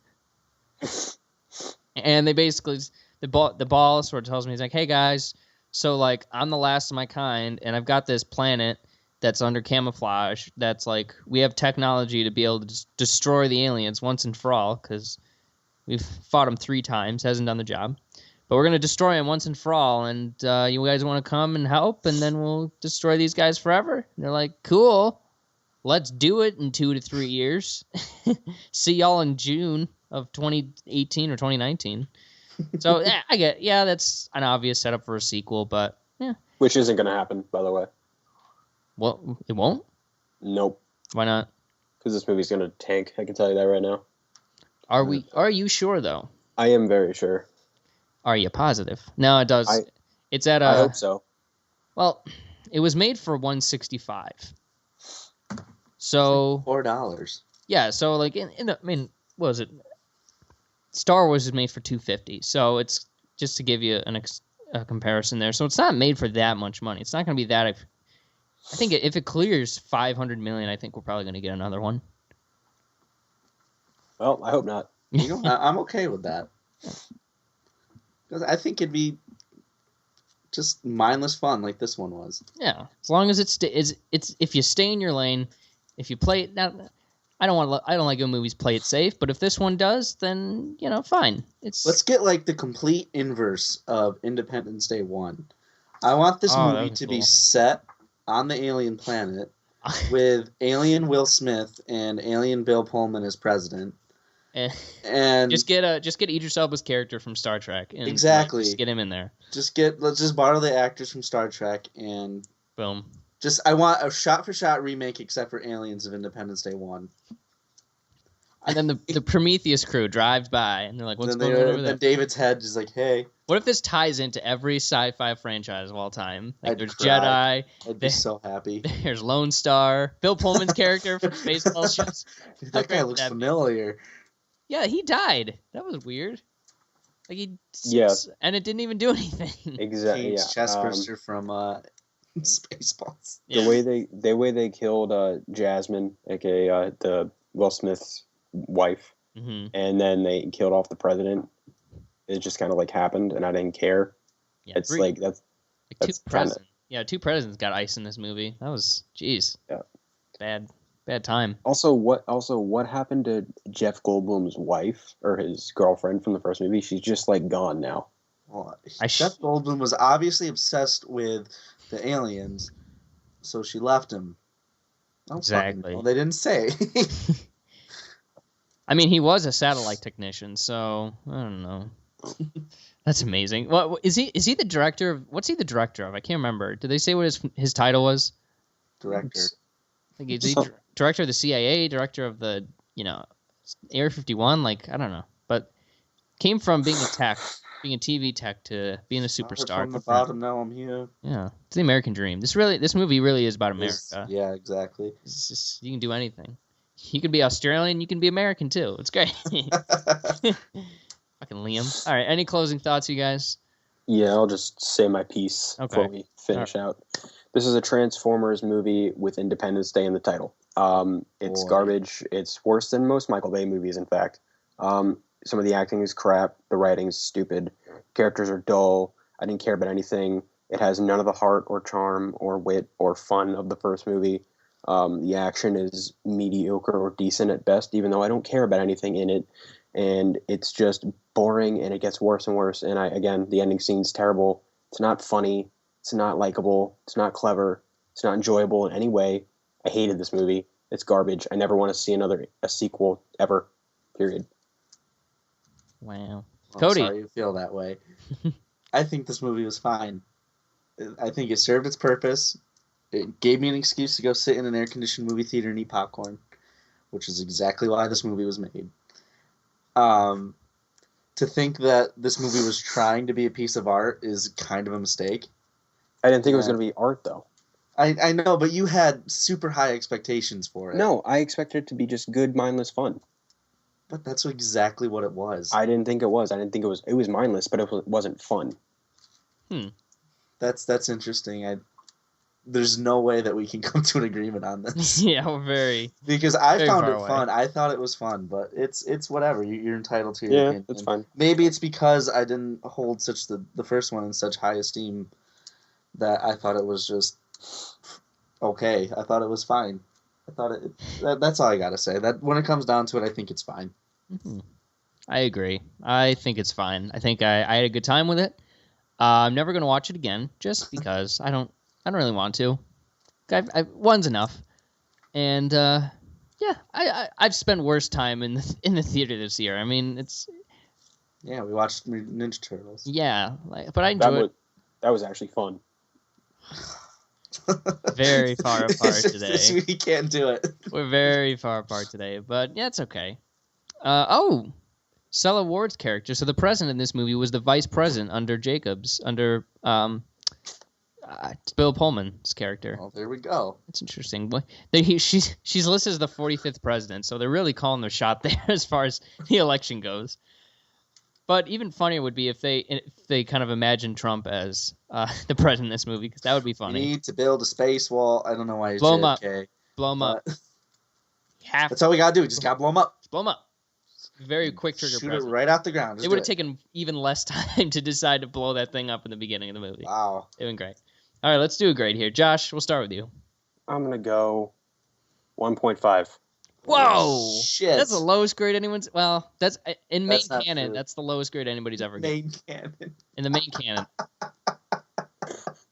And they basically the ball sort of tells me, he's like, hey guys, so like I'm the last of my kind, and I've got this planet that's under camouflage. That's like we have technology to be able to destroy the aliens once and for all, because we've fought them 3 times, hasn't done the job. But we're going to destroy them once and for all, and you guys want to come and help, and then we'll destroy these guys forever? And they're like, cool, let's do it in 2 to 3 years. See y'all in June of 2018 or 2019. So, that's an obvious setup for a sequel, but, yeah. Which isn't going to happen, by the way. Well, it won't? Nope. Why not? Because this movie's going to tank, I can tell you that right now. Are you sure, though? I am very sure. Are you positive? No, it does. It's at I hope so. Well, it was made for $165. So $4. Yeah, so like what was it? Star Wars is made for $250. So it's just to give you a comparison there. So it's not made for that much money. It's not going to be that. I think if it clears $500 million, I think we're probably going to get another one. Well, I hope not. I'm okay with that. Because I think it'd be just mindless fun like this one was. Yeah, as long as it's if you stay in your lane, if you play it. Now, I don't like when movies play it safe, but if this one does, then fine. Let's get like the complete inverse of Independence Day 1. I want this movie to be set on the alien planet with alien Will Smith and alien Bill Pullman as president. And just get Idris Elba's character from Star Trek. And exactly. Just get him in there. Let's just borrow the actors from Star Trek and boom. I want a shot-for-shot remake except for Aliens of Independence Day 1. And then the Prometheus crew drives by and they're like, what's going on over there? Then David's head is like, hey. What if this ties into every sci-fi franchise of all time? Like there's cry. Jedi. I'd be so happy. There's Lone Star. Bill Pullman's character from baseball shows. Dude, that guy looks familiar. Yeah, he died. That was weird. Like and it didn't even do anything. Exactly. Chestburster from Spaceballs. Yeah. The way they killed Jasmine, aka the Will Smith's wife, Mm-hmm. and then they killed off the president. It just kind of like happened, and I didn't care. Yeah, It's like that's two that's kinda- presidents. Yeah, two presidents got ice in this movie. That was, jeez. Yeah. Bad time. Also what happened to Jeff Goldblum's wife or his girlfriend from the first movie? She's just like gone now. Well, I Jeff Goldblum was obviously obsessed with the aliens, so she left him. I don't fucking Exactly. know. They didn't say. I mean, he was a satellite technician, so I don't know. That's amazing. What is he? Is he the director of? What's he the director of? I can't remember. Did they say what his title was? Director. Like, is he director of the CIA? Director of the Area 51? Like, I don't know. But came from being a tech, being a TV tech, to being a superstar. From the bottom, now I'm here. Yeah, it's the American dream. This movie really is about America. Yeah, exactly. It's just, you can do anything. You can be Australian, you can be American too. It's great. Fucking Liam. All right, any closing thoughts, you guys? Yeah, I'll just say my piece before we finish out. This is a Transformers movie with Independence Day in the title. It's garbage. It's worse than most Michael Bay movies, in fact. Some of the acting is crap. The writing's stupid. Characters are dull. I didn't care about anything. It has none of the heart or charm or wit or fun of the first movie. The action is mediocre or decent at best, even though I don't care about anything in it. And it's just boring, and it gets worse and worse. And the ending scene's terrible. It's not funny. It's not likable. It's not clever. It's not enjoyable in any way. I hated this movie. It's garbage. I never want to see a sequel ever. Period. Wow. I'm Cody. sorry you feel that way. I think this movie was fine. I think it served its purpose. It gave me an excuse to go sit in an air-conditioned movie theater and eat popcorn, which is exactly why this movie was made. To think that this movie was trying to be a piece of art is kind of a mistake. I didn't think it was going to be art, though. I know, but you had super high expectations for it. No, I expected it to be just good, mindless fun. But that's exactly what it was. I didn't think it was. I didn't think it was. It was mindless, but it wasn't fun. That's interesting. There's no way that we can come to an agreement on this. Yeah, we're very... Because I very found far it away. fun. I thought it was fun, but it's whatever. You're entitled to your opinion. That's fine. Maybe it's because I didn't hold the first one in such high esteem that I thought it was just okay. I thought it was fine. I thought that's all I gotta say. That when it comes down to it, I think it's fine. Mm-hmm. I agree. I think it's fine. I think I had a good time with it. I'm never going to watch it again, just because I don't really want to. One's enough. And I've spent worse time in the theater this year. I mean, it's... Yeah, we watched Ninja Turtles. Yeah, but I enjoyed it. That was actually fun. Very far apart today. We can't do it. We're very far apart today, but yeah, it's okay. Stella Ward's character. So the president in this movie was the vice president under Jacobs, under Bill Pullman's character. Well, there we go. It's interesting. She's listed as the 45th president, so they're really calling their shot there as far as the election goes. But even funnier would be if they kind of imagine Trump as the president in this movie, because that would be funny. We need to build a space wall. I don't know why he's Blow him up. JFK. Blow him up. That's all we gotta do. We just gotta blow him up. Blow him up. Very quick trigger Shoot president. it right off the ground. Just It would have do taken even less time to decide to blow that thing up in the beginning of the movie. Wow. It would been great. All right, let's do a grade here. Josh, we'll start with you. I'm gonna go 1.5. Whoa! Shit. That's the lowest grade anyone's... Well, that's in main That's not canon, true. that's the lowest grade anybody's ever given. Main cannon. In the main canon.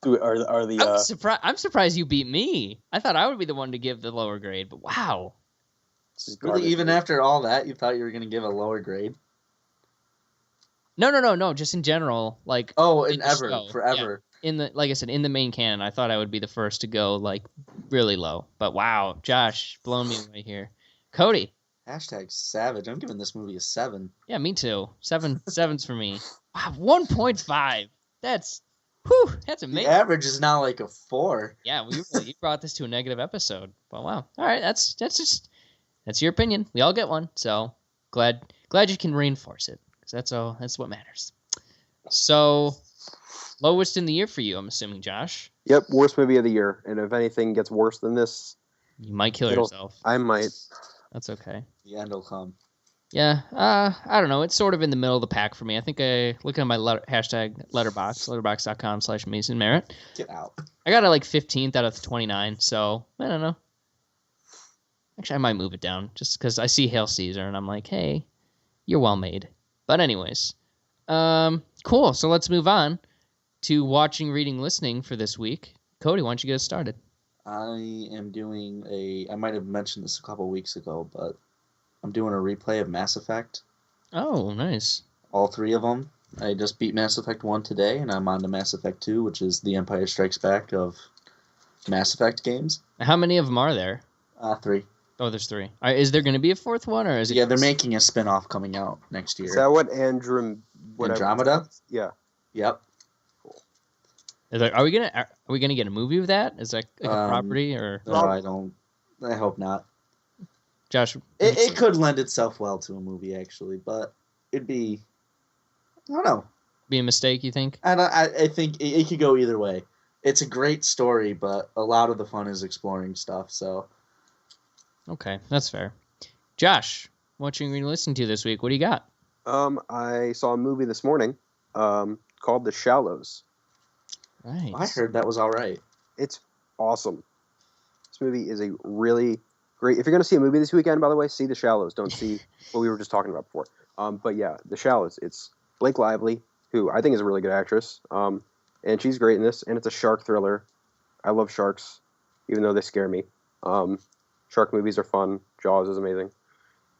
Are the I'm surprised you beat me. I thought I would be the one to give the lower grade, but wow. this is Really, garbage. even after all that, you thought you were gonna give a lower grade? No. Just in general, like... Oh, in and the ever, show. forever. Yeah. Like I said, in the main canon, I thought I would be the first to go, like, really low. But wow, Josh, blown me away here. Cody. Hashtag savage. I'm giving this movie a 7. Yeah, me too. Sevens for me. Wow, 1.5. That's amazing. The average is now like a 4. Yeah, you brought this to a negative episode. But wow. All right, that's your opinion. We all get one. So glad you can reinforce it, because that's what matters. So lowest in the year for you, I'm assuming, Josh. Yep, worst movie of the year. And if anything gets worse than this, You might kill yourself. I might. That's okay. The end will come. Yeah, I don't know. It's sort of in the middle of the pack for me. I think looking at my hashtag letterbox, letterbox.com/Mason Merritt. Get out. I got it like 15th out of 29, so I don't know. Actually, I might move it down just because I see Hail Caesar and I'm like, hey, you're well made. But anyways, cool. So let's move on to watching, reading, listening for this week. Cody, why don't you get us started? I am doing I might have mentioned this a couple weeks ago, but I'm doing a replay of Mass Effect. Oh, nice. All 3 of them. I just beat Mass Effect 1 today, and I'm on to Mass Effect 2, which is the Empire Strikes Back of Mass Effect games. How many of them are there? 3. Oh, there's 3. Is there going to be a 4th one, or is it? Yeah, they're making a spin-off coming out next year. Is that what Andromeda? Yeah. Yep. Are we gonna get a movie of that? Is that like a property or? No, I don't. I hope not. Josh, It could lend itself well to a movie, actually, but it'd be. I don't know. Be a mistake, you think? I think it could go either way. It's a great story, but a lot of the fun is exploring stuff. So. Okay, that's fair. Josh, what you listening to this week? What do you got? I saw a movie this morning, called The Shallows. Right. I heard that was all right. It's awesome. This movie is a really great. If you're going to see a movie this weekend, by the way, see The Shallows. Don't see what we were just talking about before. But yeah, The Shallows. It's Blake Lively, who I think is a really good actress. And she's great in this. And it's a shark thriller. I love sharks, even though they scare me. Shark movies are fun. Jaws is amazing.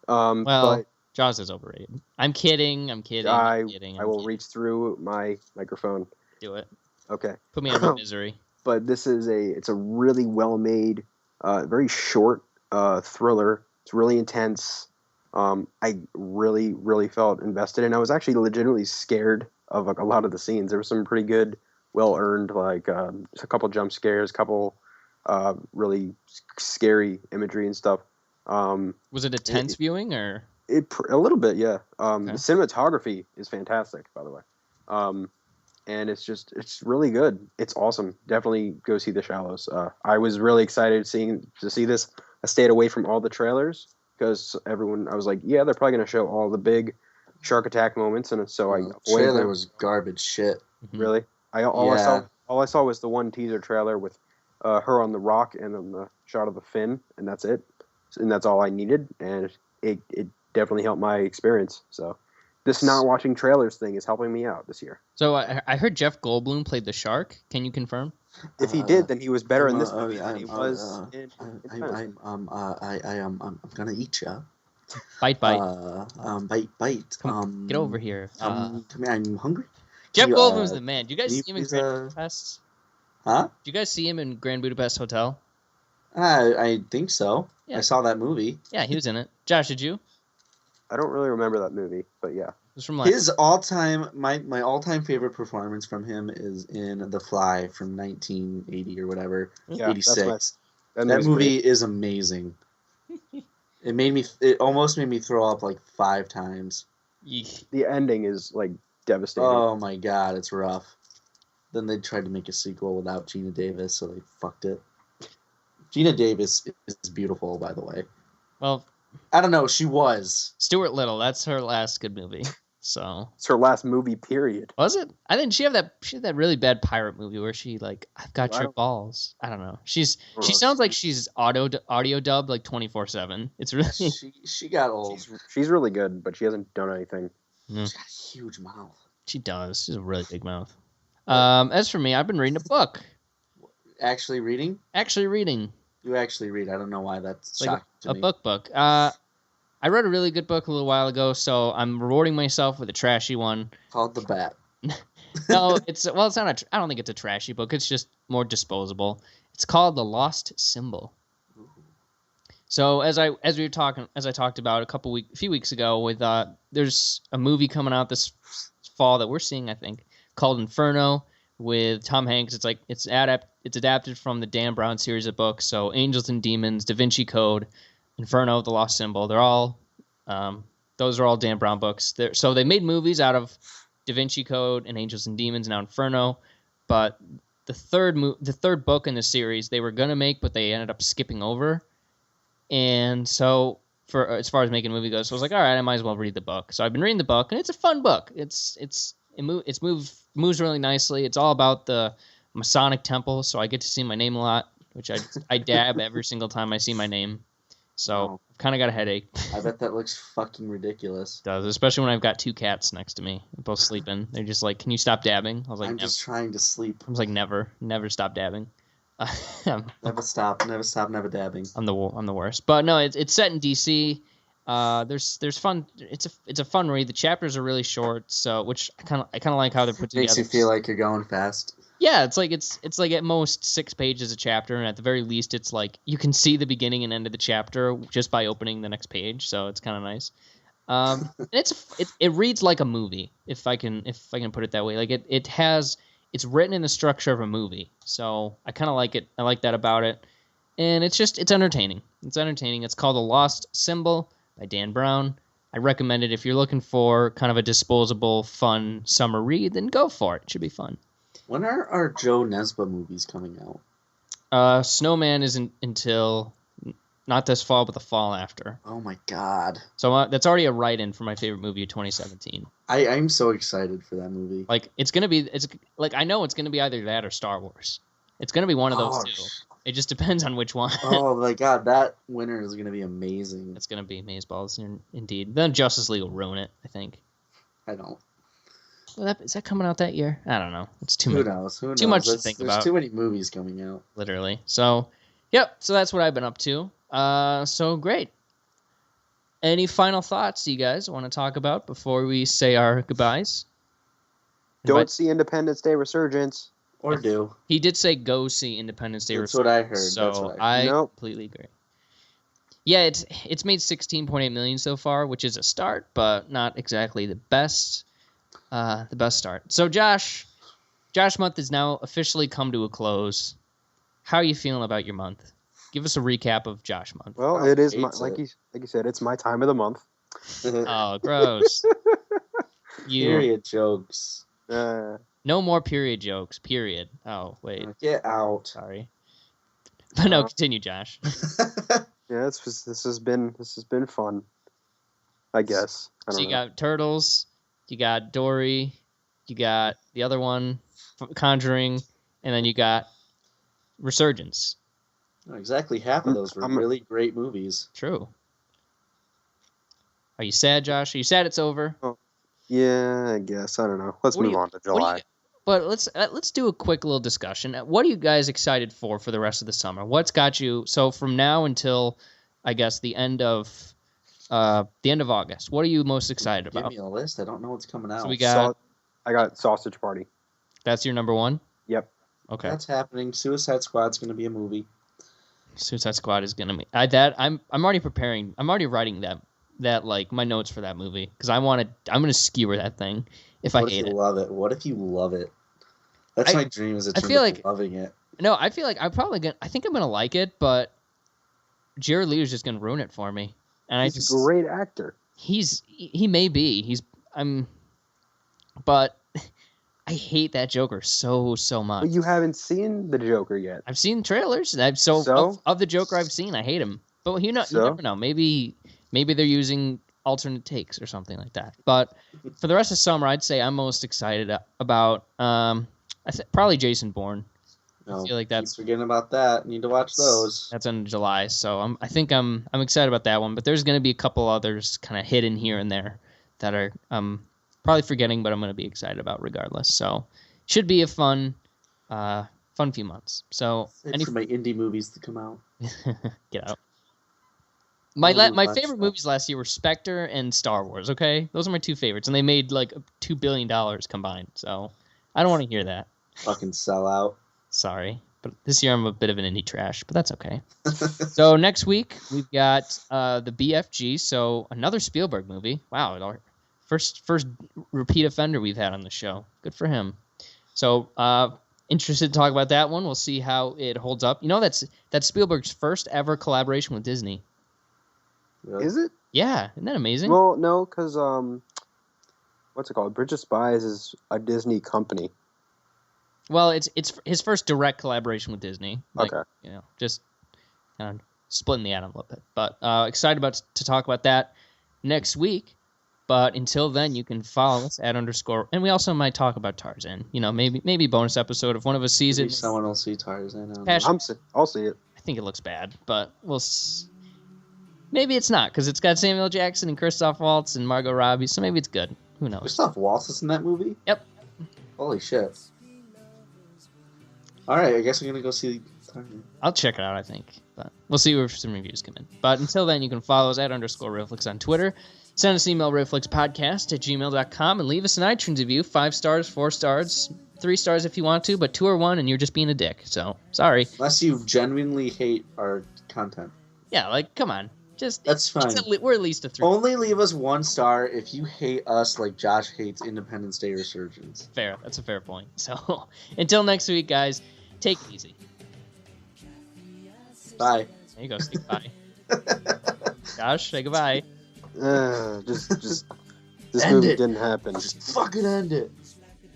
But Jaws is overrated. I'm kidding. I will reach through my microphone. Do it. Okay. Put me out of misery. But this is it's a really well made, very short thriller. It's really intense. I really, really felt invested, and I was actually legitimately scared of like a lot of the scenes. There were some pretty good, well earned, like just a couple jump scares, a couple really scary imagery and stuff. Was it a tense viewing or? A little bit, yeah. The cinematography is fantastic, by the way. And it's really good. It's awesome. Definitely go see The Shallows. I was really excited to see this. I stayed away from all the trailers because I was like, yeah, they're probably going to show all the big shark attack moments, and so I avoided trailer them. was garbage shit. Really? All I saw was the one teaser trailer with her on the rock and then the shot of the fin, and that's it. And that's all I needed, and it definitely helped my experience. So. This not watching trailers thing is helping me out this year. So I heard Jeff Goldblum played the shark. Can you confirm? If he did, then he was better in this movie than he was in I'm gonna eat ya. Bite. Bite. Come, get over here. Come here. I'm hungry. Jeff Goldblum's the man. Do you guys see him in Grand please, Budapest? Huh? Do you guys see him in Grand Budapest Hotel? I think so. Yeah. I saw that movie. Yeah, he was in it. Josh, did you? I don't really remember that movie, but yeah. It was from last. His all-time, my all-time favorite performance from him is in The Fly from 1980 or whatever, Yeah, 86. That That movie is amazing. It almost made me throw up like 5 times. Yeesh. The ending is like devastating. Oh my god, it's rough. Then they tried to make a sequel without Gina Davis, so they fucked it. Gina Davis is beautiful, by the way. Well, I don't know, she was. Stuart Little, that's her last good movie. So It's her last movie, period. was it? I think she had that really bad pirate movie where she like, I've got Well, your balls. I don't know. She sounds like she's audio dubbed like 24/7. It's really She got old. She's really good, but she hasn't done anything. She's got a huge mouth. she does. She's a really big mouth. As for me, I've been reading a book. Actually reading? Actually reading. You actually read. I don't know why that's Like shocking to a me. book. I read a really good book a little while ago, so I'm rewarding myself with a trashy one. Called The Bat. No, it's not I don't think it's a trashy book. It's just more disposable. It's called The Lost Symbol. So as I talked about a few weeks ago, with there's a movie coming out this fall that we're seeing, I think, called Inferno with Tom Hanks. It's adapted from the Dan Brown series of books. So Angels and Demons, Da Vinci Code, Inferno, The Lost Symbol. They're all those are all Dan Brown books. So they made movies out of Da Vinci Code and Angels and Demons, now Inferno. But the third book in the series they were gonna make, but they ended up skipping over. And so, for as far as making a movie goes, so I was like, all right, I might as well read the book. So I've been reading the book, and it's a fun book. It moves really nicely. It's all about the Masonic Temple, so I get to see my name a lot, which I dab every single time I see my name. So I've kind of got a headache. I bet that looks fucking ridiculous. It does, especially when I've got two cats next to me, both sleeping. They're just like, "Can you stop dabbing?" I was like, I'm just trying to sleep. I was like, never stop dabbing. Never stop, never dabbing. I'm the worst. But no, it's set in DC. There's fun. It's a fun read. The chapters are really short, so which I kind of like how they're put together. Makes you feel like you're going fast. Yeah, it's like at most 6 pages a chapter, and at the very least, it's like you can see the beginning and end of the chapter just by opening the next page. So it's kind of nice. It reads like a movie, if I can put it that way. Like it's written in the structure of a movie, so I kind of like it. I like that about it, and it's entertaining. It's entertaining. It's called The Lost Symbol by Dan Brown. I recommend it if you're looking for kind of a disposable, fun summer read. Then go for it. It should be fun. When are our Joe Nesba movies coming out? Snowman isn't until not this fall, but the fall after. Oh my god! So that's already a write-in for my favorite movie of 2017. I'm so excited for that movie. Like I know it's gonna be either that or Star Wars. It's gonna be one of those two. It just depends on which one. Oh my god, that winner is gonna be amazing. It's gonna be amazeballs, indeed. Then Justice League will ruin it, I think. I don't. Well, is that coming out that year? I don't know. It's too much. Who knows? Too much to think about. There's too many movies coming out. Literally. So, yep. So that's what I've been up to. So great. Any final thoughts you guys want to talk about before we say our goodbyes? Don't see Independence Day Resurgence. Or do. He did say go see Independence Day That's Resurgence. what I heard. So That's what I heard. I completely agree. Yeah, it's made 16.8 million so far, which is a start, but not exactly the best start. So Josh month has now officially come to a close. How are you feeling about your month? Give us a recap of Josh month. Well, it is like you said, it's my time of the month. Oh, gross. Period jokes. No more period jokes. Period. Oh, wait. Get out. Sorry. But no, continue, Josh. Yeah, this has been fun. I guess. So you got Turtles, you got Dory, you got the other one, Conjuring, and then you got Resurgence. Exactly half of those were really great movies. True. Are you sad, Josh? Are you sad it's over? Oh, yeah, I guess. I don't know. Let's move on to July. But let's do a quick little discussion. What are you guys excited for the rest of the summer? What's got you? So from now until, I guess, the end of August, what are you most excited about? Give me a list. I don't know what's coming out. So I got Sausage Party. That's your number one? Yep. Okay. That's happening. Suicide Squad's going to be a movie. Suicide Squad is gonna be I'm already preparing. I'm already writing that like my notes for that movie because I'm gonna skewer that thing if I hate it. What if you love it? That's my dream. Is I feel like loving it. No, I feel like I think I'm gonna like it, but Jared Leto's just gonna ruin it for me. And he's a great actor. He may be. But I hate that Joker so much. But you haven't seen the Joker yet. I've seen trailers. Of the Joker I've seen, I hate him. But you never know. Maybe they're using alternate takes or something like that. But for the rest of summer, I'd say I'm most excited about probably Jason Bourne. No, I feel like he's forgetting about that. Need to watch those. That's in July, so I think I'm excited about that one. But there's going to be a couple others kind of hidden here and there that are probably forgetting, but I'm going to be excited about regardless. So should be a fun few months. So for my indie movies to come out. Get out. My favorite movies last year were Spectre and Star Wars. Okay, those are my two favorites, and they made like $2 billion combined. So I don't want to hear that. Fucking sell out. Sorry, but this year I'm a bit of an indie trash, but that's okay. So next week we've got the BFG. So another Spielberg movie. Wow, our first repeat offender we've had on the show. Good for him. So interested to talk about that one. We'll see how it holds up. You know, that's Spielberg's first ever collaboration with Disney. Really? Is it? Yeah, isn't that amazing? Well, no, because what's it called? Bridge of Spies is a Disney company. Well, it's his first direct collaboration with Disney. Like, Okay. You know, just kind of splitting the atom a little bit. But excited to talk about that next week. But until then, you can follow us at _, and we also might talk about Tarzan. You know, maybe bonus episode if one of us sees Maybe it. someone will see Tarzan. I don't know. Passion- I'll see it. I think it looks bad, but maybe it's not because it's got Samuel Jackson and Christoph Waltz and Margot Robbie, so maybe it's good. Who knows? Christoph Waltz is in that movie? Yep. Holy shit. Alright, I guess we're gonna go see Tarzan. I'll check it out, I think. But we'll see if some reviews come in. But until then, you can follow us at _Rifflix on Twitter. Send us an email, rifflixpodcast@gmail.com, and leave us an iTunes review. 5 stars, 4 stars, 3 stars if you want to, but 2 or 1, and you're just being a dick. So, sorry. Unless you genuinely hate our content. Yeah, like, come on. That's fine. We're at least a 3. Only leave us 1 star if you hate us like Josh hates Independence Day Resurgance. Fair. That's a fair point. So, until next week, guys, take it easy. Bye. There you go. Say goodbye. Josh, say goodbye. Just this End movie it. didn't happen. Just fucking end it.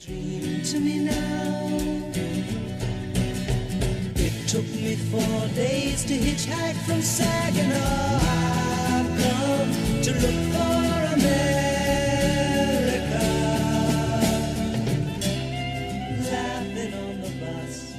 Dream to me now. It took me 4 days to hitchhike from Saginaw. I've come to look for America. Laughing on the bus.